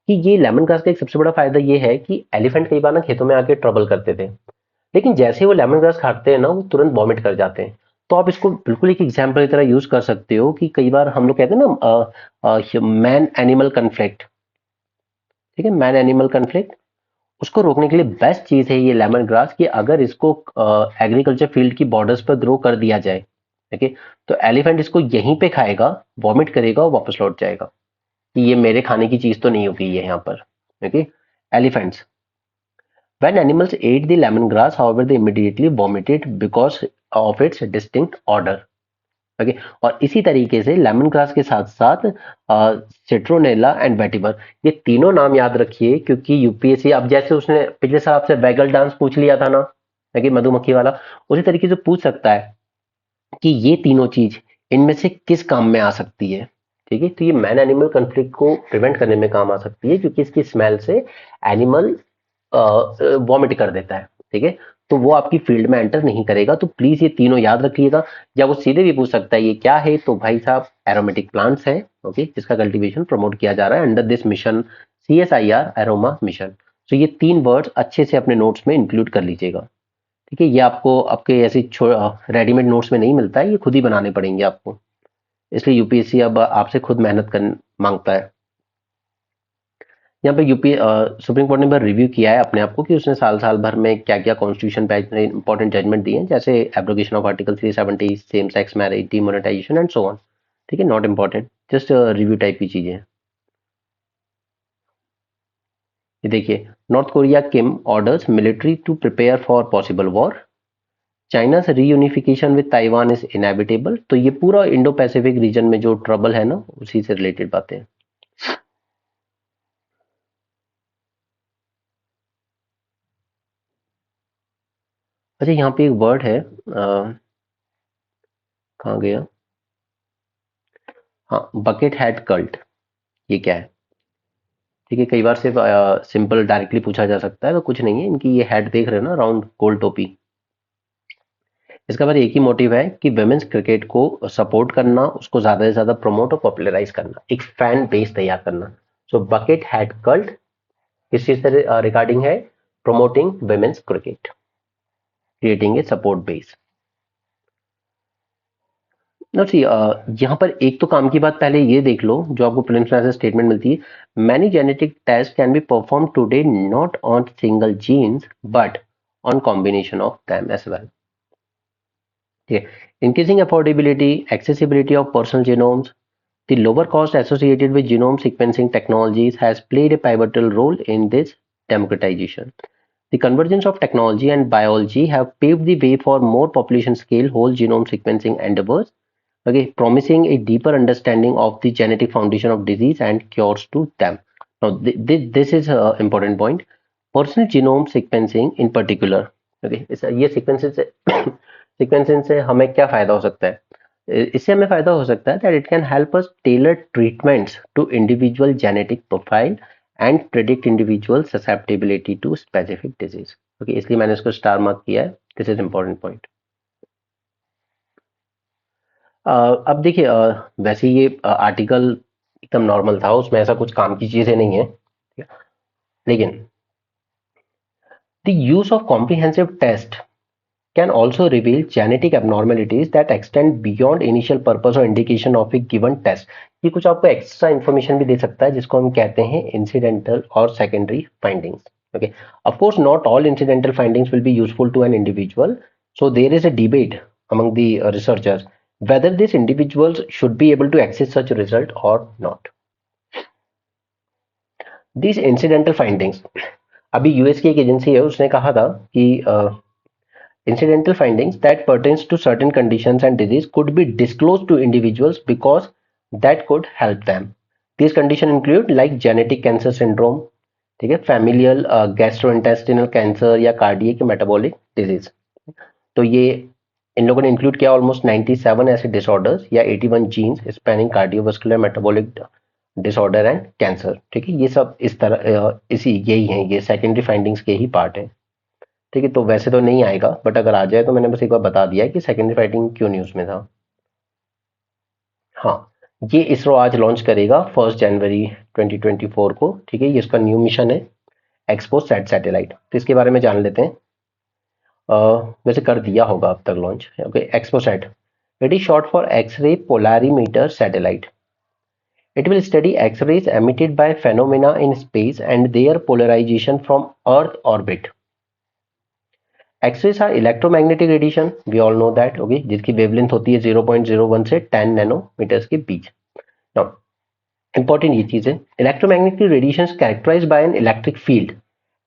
कि ये लेमन ग्रास का एक सबसे बड़ा फायदा ये है कि एलिफेंट कई बार ना खेतों में आके ट्रबल करते थे, लेकिन जैसे वो लेमन ग्रास खाते हैं ना वो तुरंत वॉमिट कर जाते हैं। तो आप इसको बिल्कुल एक एग्जाम्पल की तरह यूज कर सकते हो कि कई बार हम लोग कहते हैं ना मैन एनिमल कन्फ्लिक्ट, ठीक है, मैन एनिमल कन्फ्लिक्ट, उसको रोकने के लिए बेस्ट चीज है ये लेमन ग्रास, कि अगर इसको एग्रीकल्चर फील्ड की बॉर्डर्स पर ग्रो कर दिया जाए, ठीक है, तो एलिफेंट इसको यहीं पे खाएगा, वॉमिट करेगा और वापस लौट जाएगा कि ये मेरे खाने की चीज तो नहीं होगी ये यहाँ पर। Okay, elephants when animals ate the lemongrass, however they immediately vomited because of its distinct odor. Okay, और इसी तरीके से लेमन ग्रास के साथ साथ सिट्रोनेला एंड वेटिवर, ये तीनों नाम याद रखिए, क्योंकि यूपीएससी अब जैसे उसने पिछले साल आपसे बैगल डांस पूछ लिया था ना, कि मधुमक्खी वाला, उसी तरीके से पूछ सकता है कि ये तीनों चीज इनमें से किस काम में आ सकती है। ठीक है, तो ये मैन एनिमल कन्फ्लिक्ट को प्रिवेंट करने में काम आ सकती है, क्योंकि इसकी स्मेल से एनिमल वॉमिट कर देता है। ठीक है, तो वो आपकी फील्ड में एंटर नहीं करेगा। तो प्लीज ये तीनों याद रखिएगा। या वो सीधे भी पूछ सकता है ये क्या है, तो भाई साहब एरोमेटिक प्लांट्स है, ओके, जिसका कल्टीवेशन प्रमोट किया जा रहा है under this mission CSIR aroma mission. तो ये तीन वर्ड्स अच्छे से अपने नोट्स में इंक्लूड कर लीजिएगा। ठीक है, ये आपको आपके ऐसे रेडीमेड नोट्स में नहीं मिलता है, ये खुद ही बनाने पड़ेंगे आपको, इसलिए यूपीएससी अब आपसे खुद मेहनत कर मांगता है। यहाँ पे सुप्रीम कोर्ट ने बार रिव्यू किया है अपने आप को कि उसने साल साल भर में क्या क्या कॉन्स्टिट्यूशन पे इंपॉर्टेंट जजमेंट दिए हैं, जैसे abrogation of article 370, same sex marriage, demonetisation and so on. ठीक है, not important, just review type की चीजें हैं। ये देखिए, North Korea Kim orders military to prepare for possible war, China से reunification with Taiwan is inevitable. तो ये पूरा इंडो पैसिफिक रीजन में जो ट्रबल है ना उसी से रिलेटेड बातें हैं। अच्छा, यहाँ पे एक वर्ड है, कहाँ गया, हाँ, बकेट हेड कल्ट, ये क्या है? ठीक है, कई बार सिर्फ सिंपल डायरेक्टली पूछा जा सकता है, तो कुछ नहीं है, इनकी ये हेड देख रहे हैं ना, राउंड गोल टोपी, इसका बस एक ही मोटिव है कि वुमेन्स क्रिकेट को सपोर्ट करना, उसको ज्यादा से ज्यादा प्रमोट और पॉपुलराइज करना, एक फैन बेस तैयार करना। सो बकेट हेड कल्ट किस चीज से रिगार्डिंग है? Promoting women's cricket, creating a support base. No see, यहाँ पर एक तो काम की बात पहले ये देख लो जो आपको प्रीलिम्स में ऐसे स्टेटमेंट मिलती है, many genetic test can be perform today not on single genes but on combination of them as well. ठीक है, increasing affordability, accessibility of personal genomes, the lower cost associated with genome sequencing technologies has played a pivotal role in this democratization. The convergence of technology and biology have paved the way for more population scale whole genome sequencing endeavors, okay, promising a deeper understanding of the genetic foundation of disease and cures to them. Now, this is an important point. Personal genome sequencing in particular, okay, ये sequencing से sequencing से हमें क्या फायदा हो सकता है? इससे हमें फायदा हो सकता है that it can help us tailor treatments to individual genetic profile and predict individual susceptibility to specific disease. Okay, इसलिए मैंने इसको स्टार मार्क किया है, दिस इज इंपॉर्टेंट पॉइंट। अब देखिए, वैसे ये आर्टिकल एकदम नॉर्मल था, उसमें ऐसा कुछ काम की चीजें नहीं है, ठीक है? लेकिन the use of comprehensive test can also reveal genetic abnormalities that extend beyond initial purpose or indication of a given test. ये कुछ आपको एक्स्ट्रा इंफॉर्मेशन भी दे सकता है, जिसको हम कहते हैं incidental और secondary findings. Okay, of course not all incidental findings will be useful to an individual, so there is a debate among the researchers whether these individuals should be able to access such result or not. These incidental findings, अभी US की एक agency है, उसने कहा था कि incidental findings that pertains to certain conditions and disease could be disclosed to individuals because that could help them. These conditions include like genetic cancer syndrome, ठीक है, familial gastrointestinal cancer या cardiac metabolic disease. तो ये इन लोगों ने include किया almost 97 ऐसे disorders या 81 genes spanning cardiovascular metabolic disorder and cancer, ठीक है। ये सब इस तरह इसी यही है, ये सेकेंडरी फाइंडिंग्स के ही पार्ट है, ठीक है। तो वैसे तो नहीं आएगा, बट अगर आ जाए तो मैंने बस एक बार बता दिया है कि सेकेंडरी फाइटिंग क्यों न्यूज में था। हाँ, ये इसरो आज लॉन्च करेगा 1 जनवरी 2024 को, ठीक है। ये इसका न्यू मिशन है, एक्सपोसैट सैटेलाइट। तो इसके बारे में जान लेते हैं। वैसे कर दिया होगा अब तक launch, okay. XPoSat, it is short for X-ray polarimeter satellite. It will study X-rays emitted by phenomena in space and their polarization from Earth orbit. X-rays are electromagnetic radiation, we all know that, okay, जिसकी wavelength होती है 0.01 से 10 nanometres के बीच। Now, important ये चीज है, electromagnetic radiation characterized by an electric field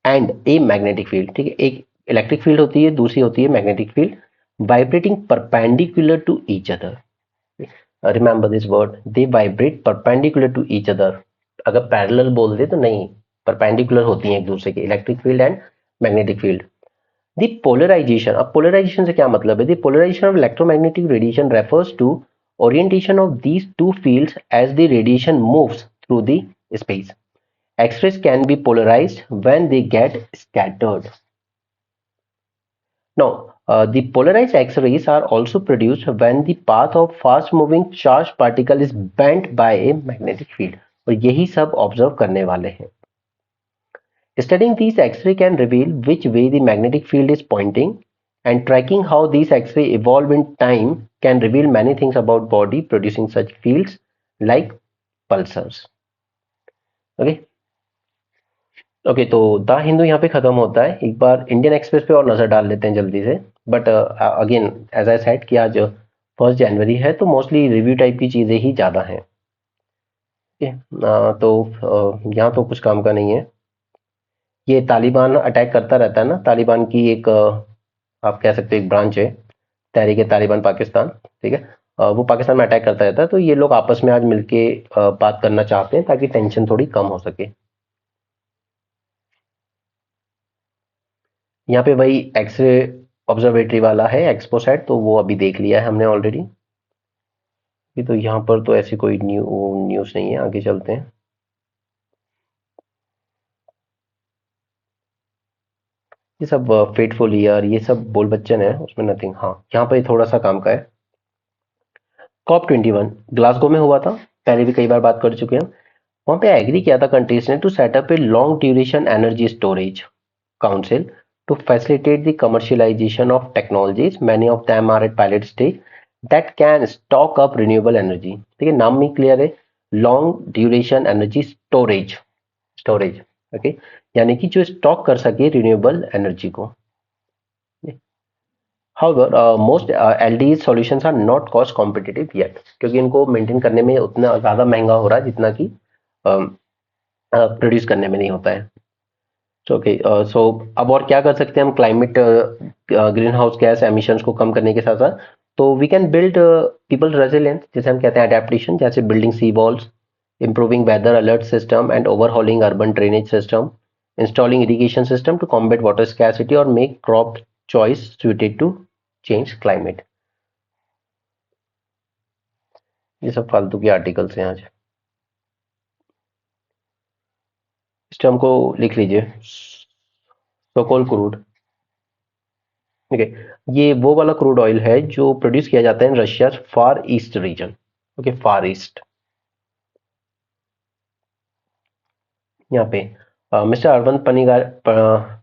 and a magnetic field, ठीक है। एक इलेक्ट्रिक फील्ड होती है, दूसरी होती है magnetic field, vibrating perpendicular to each other. Remember this word, they vibrate perpendicular to each other. अगर पैरेलल बोल दे तो नहीं, परपेंडिकुलर होती हैं एक दूसरे के, electric field and magnetic field. The polarization, अब polarization से क्या मतलब है? The polarization of electromagnetic radiation refers to orientation of these two fields as the radiation moves through the space. X-rays can be polarized when they get scattered. Now, the polarized X-rays are also produced when the path of fast-moving charged particle is bent by a magnetic field. और यही सब observe करने वाले हैं। Studying these X-ray can reveal which way the magnetic field is pointing, and tracking how these X-ray evolve in time can reveal many things about body producing such fields like pulsars. Okay. Okay, तो the Hindu यहाँ पे खत्म होता है। एक बार Indian express पे और नजर डाल लेते हैं जल्दी से। But again as I said कि आज 1 जनवरी है, तो मोस्टली रिव्यू टाइप की चीजें ही ज्यादा हैं। ओके, तो यहाँ तो कुछ काम का नहीं है। ये तालिबान अटैक करता रहता है ना, तालिबान की एक आप कह सकते हो एक ब्रांच है, तहरीक तालिबान पाकिस्तान, ठीक है। वो पाकिस्तान में अटैक करता रहता है, तो ये लोग आपस में आज मिलके बात करना चाहते हैं ताकि टेंशन थोड़ी कम हो सके। यहाँ पे वही एक्सरे ऑब्जर्वेटरी वाला है एक्सपोसैट, तो वो अभी देख लिया है हमने ऑलरेडी। तो यहाँ पर तो ऐसी कोई न्यूज़ नहीं है, आगे चलते हैं। ये सब फेटफुल ईयर, ये सब बोल बच्चन है, उसमें नथिंग। हाँ, यहाँ पर थोड़ा सा काम का है। COP21 ग्लासगो में हुआ था, पहले भी कई बार बात कर चुके हैं। वहां पे एग्री किया था कंट्रीज ने to set up a long duration energy storage council to facilitate the commercialization of technologies. Many of them are at pilot stage that can stock up renewable energy. ठीक है, नाम में क्लियर है, long duration energy storage, okay, यानी कि जो stock कर सके रिन्यूएबल एनर्जी को। However, most LDE solutions are not cost competitive yet, क्योंकि इनको मेंटेन करने में उतना ज़्यादा महंगा हो रहा है जितना कि प्रोड्यूस करने में नहीं होता है। ओके, सो अब और क्या कर सकते हैं हम climate green house gas emissions को कम करने के साथ साथ? तो we can build people resilience, जैसे हम कहते हैं अडेप्टेशन, जैसे building sea walls, improving weather alert system and overhauling urban drainage system, installing irrigation system to combat water scarcity or make crop choice suited to change climate. ये सब फालतू के articles हैं आज। इस टर्म को लिख लीजिए, सोकोल क्रूड। ठीक है, ये वो वाला क्रूड ऑयल है जो प्रोड्यूस किया जाता है in Russia far east region, okay, far east. यहाँ पे मिस्टर अरविंद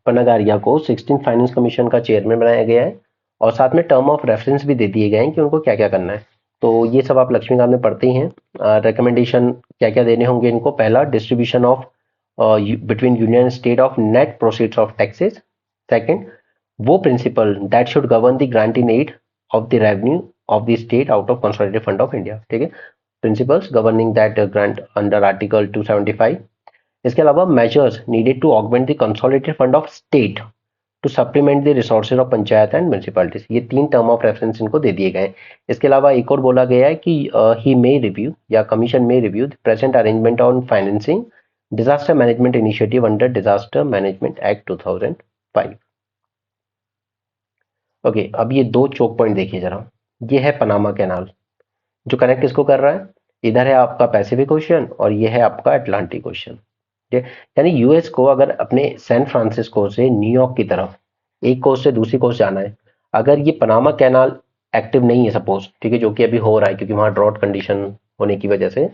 पनागारिया को 16 फाइनेंस कमीशन का चेयरमैन बनाया गया है, और साथ में टर्म ऑफ रेफरेंस भी दे दिए गए हैं कि उनको क्या क्या करना है। तो ये सब आप लक्ष्मीकांत में पढ़ते ही हैं। रिकमेंडेशन क्या क्या देने होंगे इनको? पहला, distribution of between union state of net proceeds of taxes. Second, वो principle that should govern the grant in aid of the revenue of the state out of consolidated fund of India, ठीक है। Principles governing that grant under article 275। इसके अलावा measures needed to augment the consolidated fund of state to supplement the resources of panchayat and municipalities, ये 3 term of reference इनको दे दिए गए हैं। इसके अलावा एक और बोला गया है कि ही मे रिव्यू या कमीशन में review the present arrangement on financing disaster management initiative under disaster management act 2005। Okay, अब ये 2 चोक पॉइंट देखिए जरा। ये है पनामा कैनाल जो कनेक्ट किसको कर रहा है, इधर है आपका पैसिफिक ओशियन और ये है आपका अटलांटिक ओशियन। यानी यूएस को अगर अपने सैन फ्रांसिस्को से न्यूयॉर्क की तरफ एक कोस्ट से दूसरी कोस्ट जाना है, अगर ये पनामा कैनाल एक्टिव नहीं है सपोज, ठीक है, जो कि अभी हो रहा है क्योंकि वहां ड्रॉट कंडीशन होने की वजह से,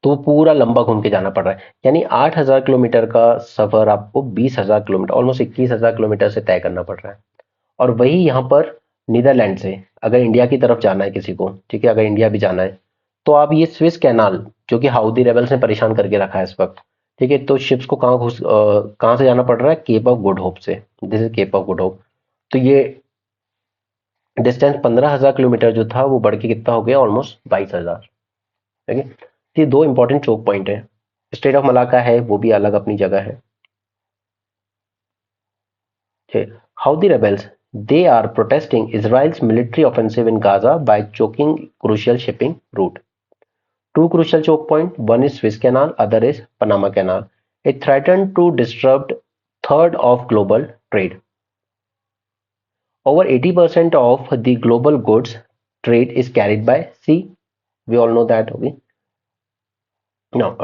तो पूरा लंबा घूम के जाना पड़ रहा है। यानी 8,000 किलोमीटर का सफर आपको 20,000 किलोमीटर, ऑलमोस्ट 21,000 किलोमीटर से तय करना पड़ रहा है। और वही यहाँ पर नीदरलैंड से अगर इंडिया की तरफ जाना है किसी को, ठीक है, अगर इंडिया भी जाना है, तो आप ये स्विस कैनाल जो कि हाउदी रेबल्स ने परेशान करके रखा है इस वक्त, ठीक है, तो शिप्स को कहाँ से जाना पड़ रहा है, केप ऑफ गुड होप से। This is Cape of Good Hope. तो ये डिस्टेंस 15,000 किलोमीटर जो था वो बढ़ के कितना हो गया, ऑलमोस्ट 22,000। ठीक है, ये 2 इंपॉर्टेंट चोक पॉइंट है। स्टेट ऑफ मलाका है, वो भी अलग अपनी जगह है। Houthi rebels, they are protesting Israel's military offensive in Gaza by choking crucial shipping route. Two crucial choke points, one is Suez Canal, other is Panama Canal. It threatened to disrupt third of global trade. Over 80% of the global goods trade is carried by sea. We all know that. Okay. Now,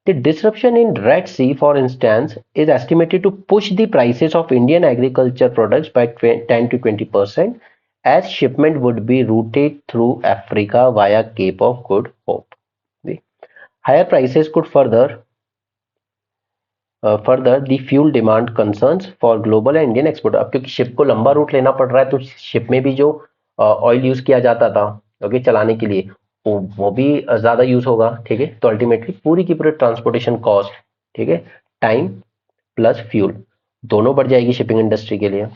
the disruption in Red Sea, for instance, is estimated to push the prices of Indian agriculture products by 10 to 20% as shipment would be routed through Africa via Cape of Good Hope. The higher prices could further the fuel demand concerns for global and Indian export. अब क्योंकि ship को लंबा root लेना पड़ रहा है तो ship में भी जो ऑयल यूज किया जाता था, ओके, चलाने के लिए, वो भी ज्यादा यूज होगा। ठीक है, तो अल्टीमेटली पूरी की पूरी ट्रांसपोर्टेशन कॉस्ट, ठीक है, टाइम प्लस फ्यूल दोनों बढ़ जाएगी शिपिंग इंडस्ट्री के लिए।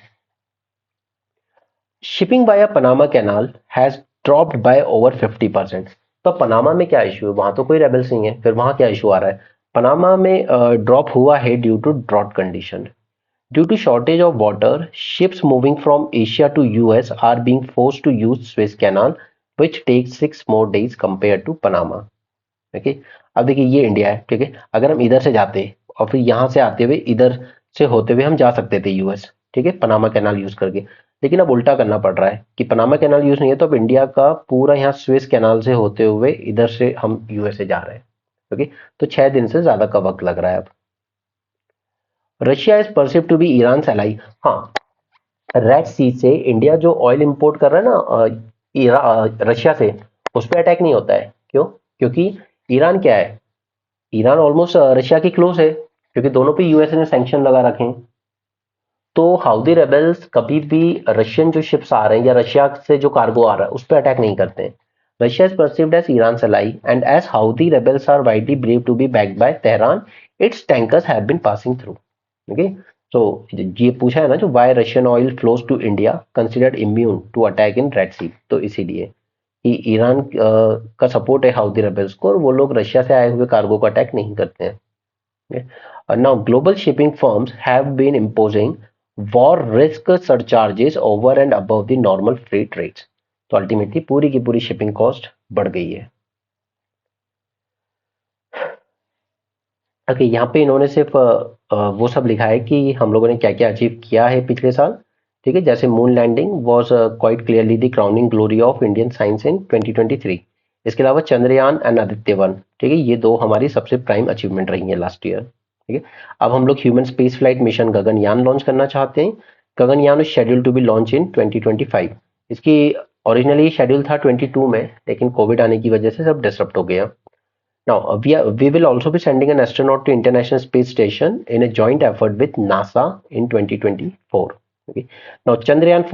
Shipping by Panama canal has dropped by over 50%। तो पनामा में क्या इशू है, वहां तो कोई रेबल्स नहीं है, फिर वहां क्या इशू आ रहा है, पनामा में ड्रॉप हुआ है due to drought condition. Due to shortage of water, ships moving from Asia to US are being forced to use Suez Canal, which takes 6 more days compared to Panama. Okay, अब देखिए ये India है, ठीक है, अगर हम इधर से जाते और फिर यहाँ से आते हुए इधर से होते हुए हम जा सकते थे यूएस, ठीक है, पनामा कैनाल यूज करके। लेकिन अब उल्टा करना पड़ रहा है कि पनामा कैनाल यूज नहीं है, तो अब इंडिया का पूरा यहाँ स्विस कैनाल से होते हुए इधर से हम यूएस से जा रहे हैं। ओके, तो 6 दिन से ज्यादा का वक्त लग रहा है अब। Russia is perceived to be Iran ally. हाँ, रेड सी से इंडिया जो ऑयल इंपोर्ट कर रहा है ना रशिया से, उस पर अटैक नहीं होता है। क्यों? क्योंकि ईरान क्या है, ईरान ऑलमोस्ट रशिया की क्लोज है, क्योंकि दोनों पे यूएसए ने सैंक्शन लगा रखे हैं। तो हाउदी रेबल्स कभी भी रशियन जो शिप्स आ रहे हैं या रशिया से जो कार्गो आ रहा है उस पर अटैक नहीं करते हैं। Russia is perceived as Iran ally and as Houthi rebels are widely believed to be backed by Tehran, its tankers have been passing through. Okay, so ये पूछा है ना जो why Russian oil flows to India considered immune to attack in Red Sea, तो इसीलिए कि Iran का support है हाउदी रेबल्स को और वो लोग रशिया से आए हुए कार्गो को अटैक नहीं करते हैं। Now global shipping firms have been imposing war risk surcharges over and above the normal freight rates. तो अल्टीमेटली पूरी की पूरी शिपिंग कॉस्ट बढ़ गई है। ओके, यहाँ पे इन्होंने सिर्फ वो सब लिखा है कि हम लोगों ने क्या क्या अचीव किया है पिछले साल। ठीक है, जैसे moon landing was quite clearly the crowning glory of Indian science in 2023। इसके अलावा चंद्रयान एंड आदित्य 1, ठीक है, ये 2 हमारी सबसे प्राइम अचीवमेंट रही है लास्ट ईयर। ठीक है, अब हम लोग human space flight mission Gaganyaan launch करना चाहते हैं। Gaganyaan is schedule to be launch in 2025। इसकी ओरिजिनली शेड्यूल था 22 में, लेकिन कोविड आने की वजह से सब डिसरप्ट हो गया। Now, we will also be sending an astronaut to International Space Station in a joint effort with NASA in 2024. Okay. Now, Chandrayaan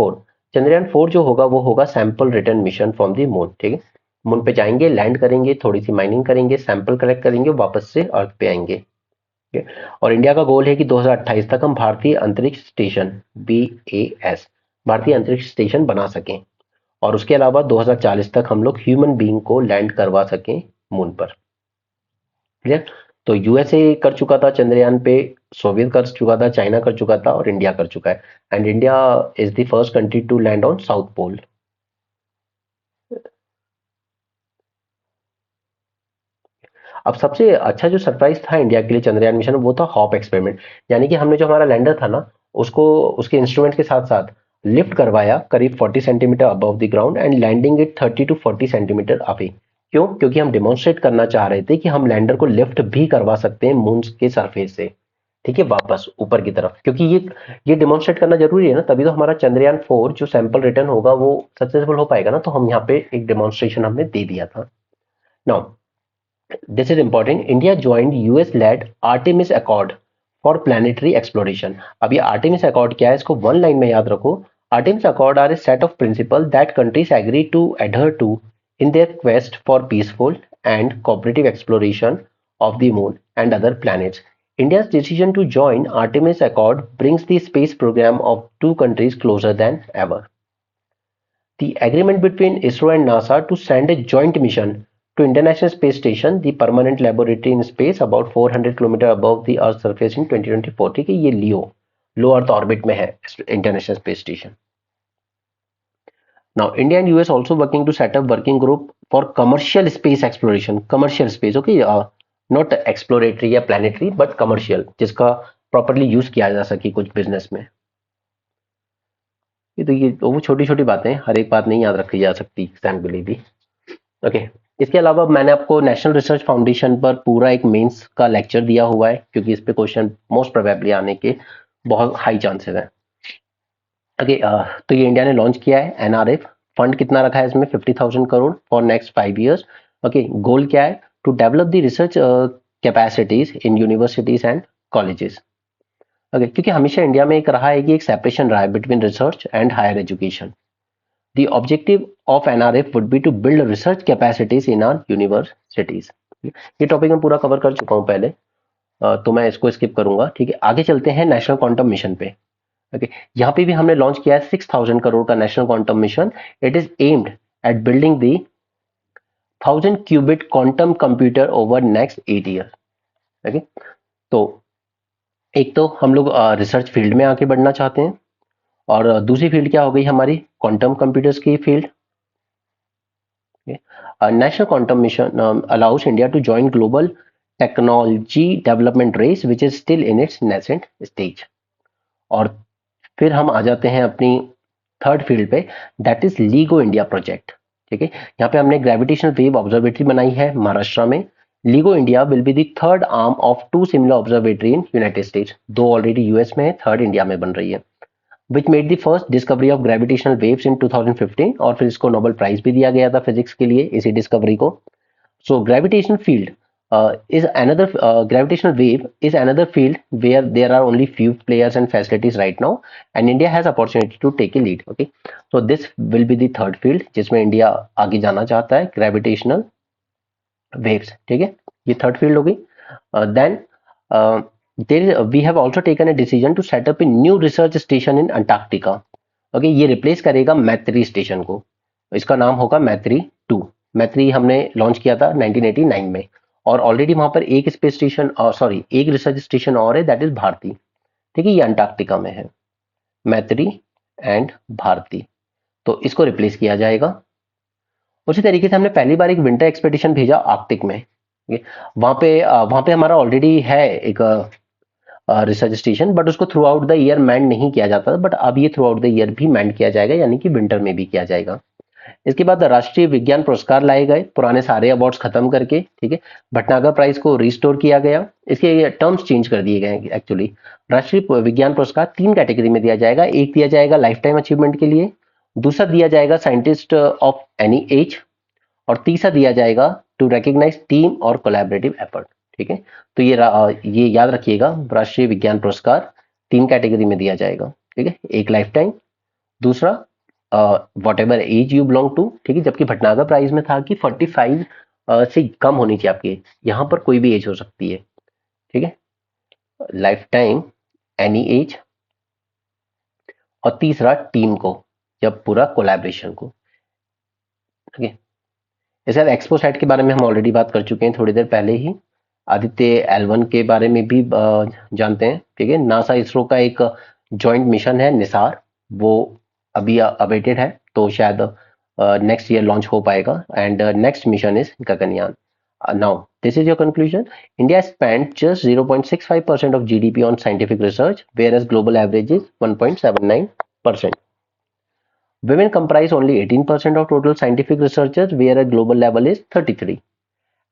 4 जो होगा वो होगा sample return mission from the moon. ठीक है, मून पे जाएंगे, लैंड करेंगे, थोड़ी सी माइनिंग करेंगे, सैंपल कलेक्ट करेंगे, वापस से अर्थ पे आएंगे। ठीक है, और इंडिया का गोल है कि 2028 तक हम भारतीय अंतरिक्ष स्टेशन BAS, भारतीय अंतरिक्ष स्टेशन बना सकें, और उसके अलावा 2040 तक हम लोग ह्यूमन बीइंग को लैंड करवा सकें मून पर। क्लियर? तो यूएसए कर चुका था चंद्रयान पे, सोवियत कर चुका था, चाइना कर चुका था और इंडिया कर चुका है। And India is the first country to land on south pole. अब सबसे अच्छा जो सरप्राइज था इंडिया के लिए चंद्रयान मिशन वो था हॉप एक्सपेरिमेंट। यानी कि हमने जो हमारा लैंडर था ना, उसको उसके इंस्ट्रूमेंट के साथ साथ लिफ्ट करवाया करीब 40 centimetre above the ground and landing it 30 to 40 centimetre away. क्यों? क्योंकि हम डिमॉन्स्ट्रेट करना चाह रहे थे कि हम लैंडर को लिफ्ट भी करवा सकते हैं मून के सरफेस से, ठीक है, वापस ऊपर की तरफ। क्योंकि ये डिमॉन्स्ट्रेट करना जरूरी है ना, तभी तो हमारा चंद्रयान 4 जो सैंपल रिटर्न होगा वो सक्सेसफुल हो पाएगा ना। तो हम यहाँ पे एक डिमॉन्स्ट्रेशन हमने दे दिया था। Now this is important. India joined US-led Artemis Accord for planetary exploration. अब ये Artemis Accord क्या है, इसको वन लाइन में याद रखो। Artemis Accord are a set of principles that countries agree to adhere to in their quest for peaceful and cooperative exploration of the moon and other planets. India's decision to join Artemis Accord brings the space program of two countries closer than ever. The agreement between ISRO and NASA to send a joint mission to International Space Station, the permanent laboratory in space about 400 kilometer above the Earth's surface in 2024। ठीक है, ये लो earth orbit में है international space station. Now, India and US also working to set up working group for commercial space exploration. Commercial space, okay, not exploratory या planetary, but commercial, जिसका properly use किया जा सके कुछ बिजनेस में। ये वो छोटी छोटी बातें, हर एक बात नहीं याद रखी जा सकती एग्जाम के लिए भी। ओके, इसके अलावा मैंने आपको नेशनल रिसर्च फाउंडेशन पर पूरा एक मेंस का लेक्चर दिया हुआ है, क्योंकि इस पे क्वेश्चन मोस्ट प्रोबेबली आने के बहुत हाई चांसेस हैं। ओके, तो ये इंडिया ने लॉन्च किया है एनआरएफ। फंड कितना रखा है इसमें? 50,000 crore for next 5 years। Okay, goal क्या है? To develop the research capacities in universities and colleges. Okay, क्योंकि हमेशा इंडिया में एक रहा है कि एक सेपरेशन रहा है between research and higher education. The objective of NRF would be to build research capacities in our universities। ये टॉपिक मैं पूरा कवर कर चुका हूँ पहले, तो मैं इसको स्किप करूंगा। ठीक है, आगे चलते हैं नेशनल क्वांटम मिशन पे। ओके, यहाँ पे भी हमने लॉन्च किया है 6,000 करोड़ का national quantum mission. It is aimed at building the 1,000 qubit quantum computer over next 8 years। Okay, तो एक तो हम लोग रिसर्च फील्ड में आगे बढ़ना चाहते हैं, और दूसरी फील्ड क्या हो गई हमारी? क्वांटम कंप्यूटर्स की field. National Quantum Mission allows India to join global technology development race which is still in its nascent stage। और फिर हम आ जाते हैं अपनी थर्ड फील्ड पे, that is LIGO India project. ठीक है, यहाँ पे हमने ग्रेविटेशनल वेव ऑब्जर्वेटरी बनाई है महाराष्ट्र में। LIGO India will be the third arm of two similar observatory in United States. दो ऑलरेडी यूएस में है, थर्ड इंडिया में बन रही है। Which made the first discovery of gravitational waves in 2015, और फिर इसको नोबेल प्राइज भी दिया गया था फिजिक्स के लिए इसी डिस्कवरी को। So gravitational field is another gravitational wave is another field where there are only few players and facilities right now, and India has opportunity to take a lead। Okay, so this will be the third field जिसमें India आगे जाना चाहता है, gravitational waves. ठीक है, ये third field हो गई। Then we have also taken a decision to set up a new research station in Antarctica। Okay, ये रिप्लेस करेगा मैत्री स्टेशन को, इसका नाम होगा मैत्री 2। मैत्री हमने लॉन्च किया था 1989 में, और ऑलरेडी वहां पर एक स्पेस स्टेशन, सॉरी एक रिसर्च स्टेशन और है, दैट इज भारती। ठीक है, ये अंटार्कटिका में है, मैत्री एंड भारती। तो इसको रिप्लेस किया जाएगा। उसी तरीके से हमने पहली बार एक विंटर एक्सपेडिशन भेजा आर्कटिक में। वहां पे हमारा ऑलरेडी है एक रिसर्च स्टेशन, बट उसको throughout the year manned नहीं किया जाता, बट अब ये थ्रू आउट द ईयर भी मैंड किया जाएगा, यानी कि विंटर में भी किया जाएगा। इसके बाद राष्ट्रीय विज्ञान पुरस्कार लाए गए, पुराने सारे अवार्ड्स खत्म करके। ठीक है, भटनागर प्राइज को रिस्टोर किया गया, इसके टर्म्स चेंज कर दिए गए एक्चुअली। राष्ट्रीय विज्ञान पुरस्कार 3 कैटेगरी में दिया जाएगा। एक दिया जाएगा लाइफ टाइम अचीवमेंट के लिए, दूसरा दिया जाएगा साइंटिस्ट ऑफ एनी एज, और तीसरा दिया जाएगा टू रिकॉग्नाइज टीम और कोलैबोरेटिव एफर्ट। ठीक है, तो ये याद रखिएगा, राष्ट्रीय विज्ञान पुरस्कार 3 कैटेगरी में दिया जाएगा। ठीक है, एक लाइफ टाइम, दूसरा whatever as you belong to. ठीक है, जबकि भटनागर प्राइज में था कि 45 से कम होनी चाहिए आपकी एज, यहाँ पर कोई भी एज हो सकती है। ठीक है, लाइफ टाइम, एनी एज, और तीसरा टीम को, जब पूरा कोलैबोरेशन को। ठीक है, इसके बाद एक्सपोसैट के बारे में हम ऑलरेडी बात कर चुके हैं थोड़ी देर पहले ही। आदित्य L1 के बारे में भी जानते हैं, ठीक है। नासा इसरो का एक जॉइंट मिशन है निसार, वो अभी अवेटेड है, तो शायद नेक्स्ट ईयर लॉन्च हो पाएगा। And next mission is Gaganyaan. Now this is your conclusion. India spent just 0.65% of GDP on scientific research, whereas global average is 1.79%. Women comprise only 18% of total scientific researchers, where a global level is 33.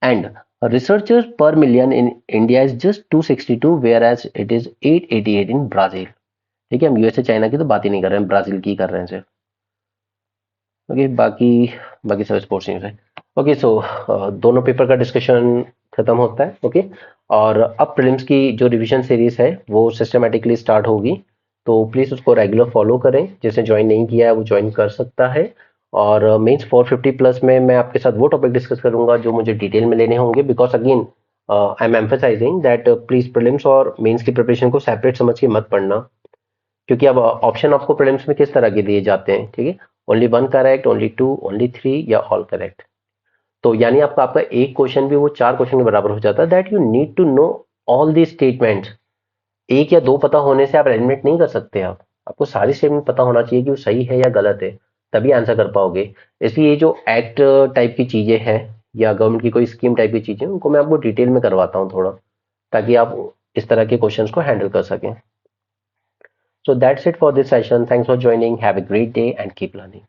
And researchers per million in India is just 262, whereas it is 888 in Brazil. ठीक है, हम USA China की तो बात ही नहीं कर रहे हैं, ब्राजील की कर रहे हैं सिर्फ। ओके, बाकी बाकी सब स्पोर्ट्स न्यूज है। ओके, सो दोनों पेपर का डिस्कशन खत्म होता है। ओके, और अब प्रीलिम्स की जो रिवीजन सीरीज है वो सिस्टमेटिकली स्टार्ट होगी, तो प्लीज़ उसको रेगुलर फॉलो करें। जिसने ज्वाइन नहीं किया है वो ज्वाइन कर सकता है। और मेंस 450 प्लस में मैं आपके साथ वो टॉपिक डिस्कस करूंगा जो मुझे डिटेल में लेने होंगे, because again I am emphasizing that please prelims और मेंस की प्रिपरेशन को सेपरेट समझ के मत पढ़ना, क्योंकि अब ऑप्शन आपको प्रीलिम्स में किस तरह के दिए जाते हैं, ठीक है। Only one correct, only two, only three, या ऑल करेक्ट। तो यानी आपका आपका एक क्वेश्चन भी वो चार क्वेश्चन के बराबर हो जाता है। That you need to know all the statements. एक या दो पता होने से आप एलिमिनेट नहीं कर सकते। आप आपको सारी स्टेटमेंट पता होना चाहिए कि वो सही है या गलत है, तभी आंसर कर पाओगे। इसलिए ये जो एक्ट टाइप की चीजें हैं या गवर्नमेंट की कोई स्कीम टाइप की चीजें, उनको मैं आपको डिटेल में करवाता हूँ थोड़ा, ताकि आप इस तरह के क्वेश्चंस को हैंडल कर सकें। So that's it for this session. Thanks for joining. Have a great day and keep learning.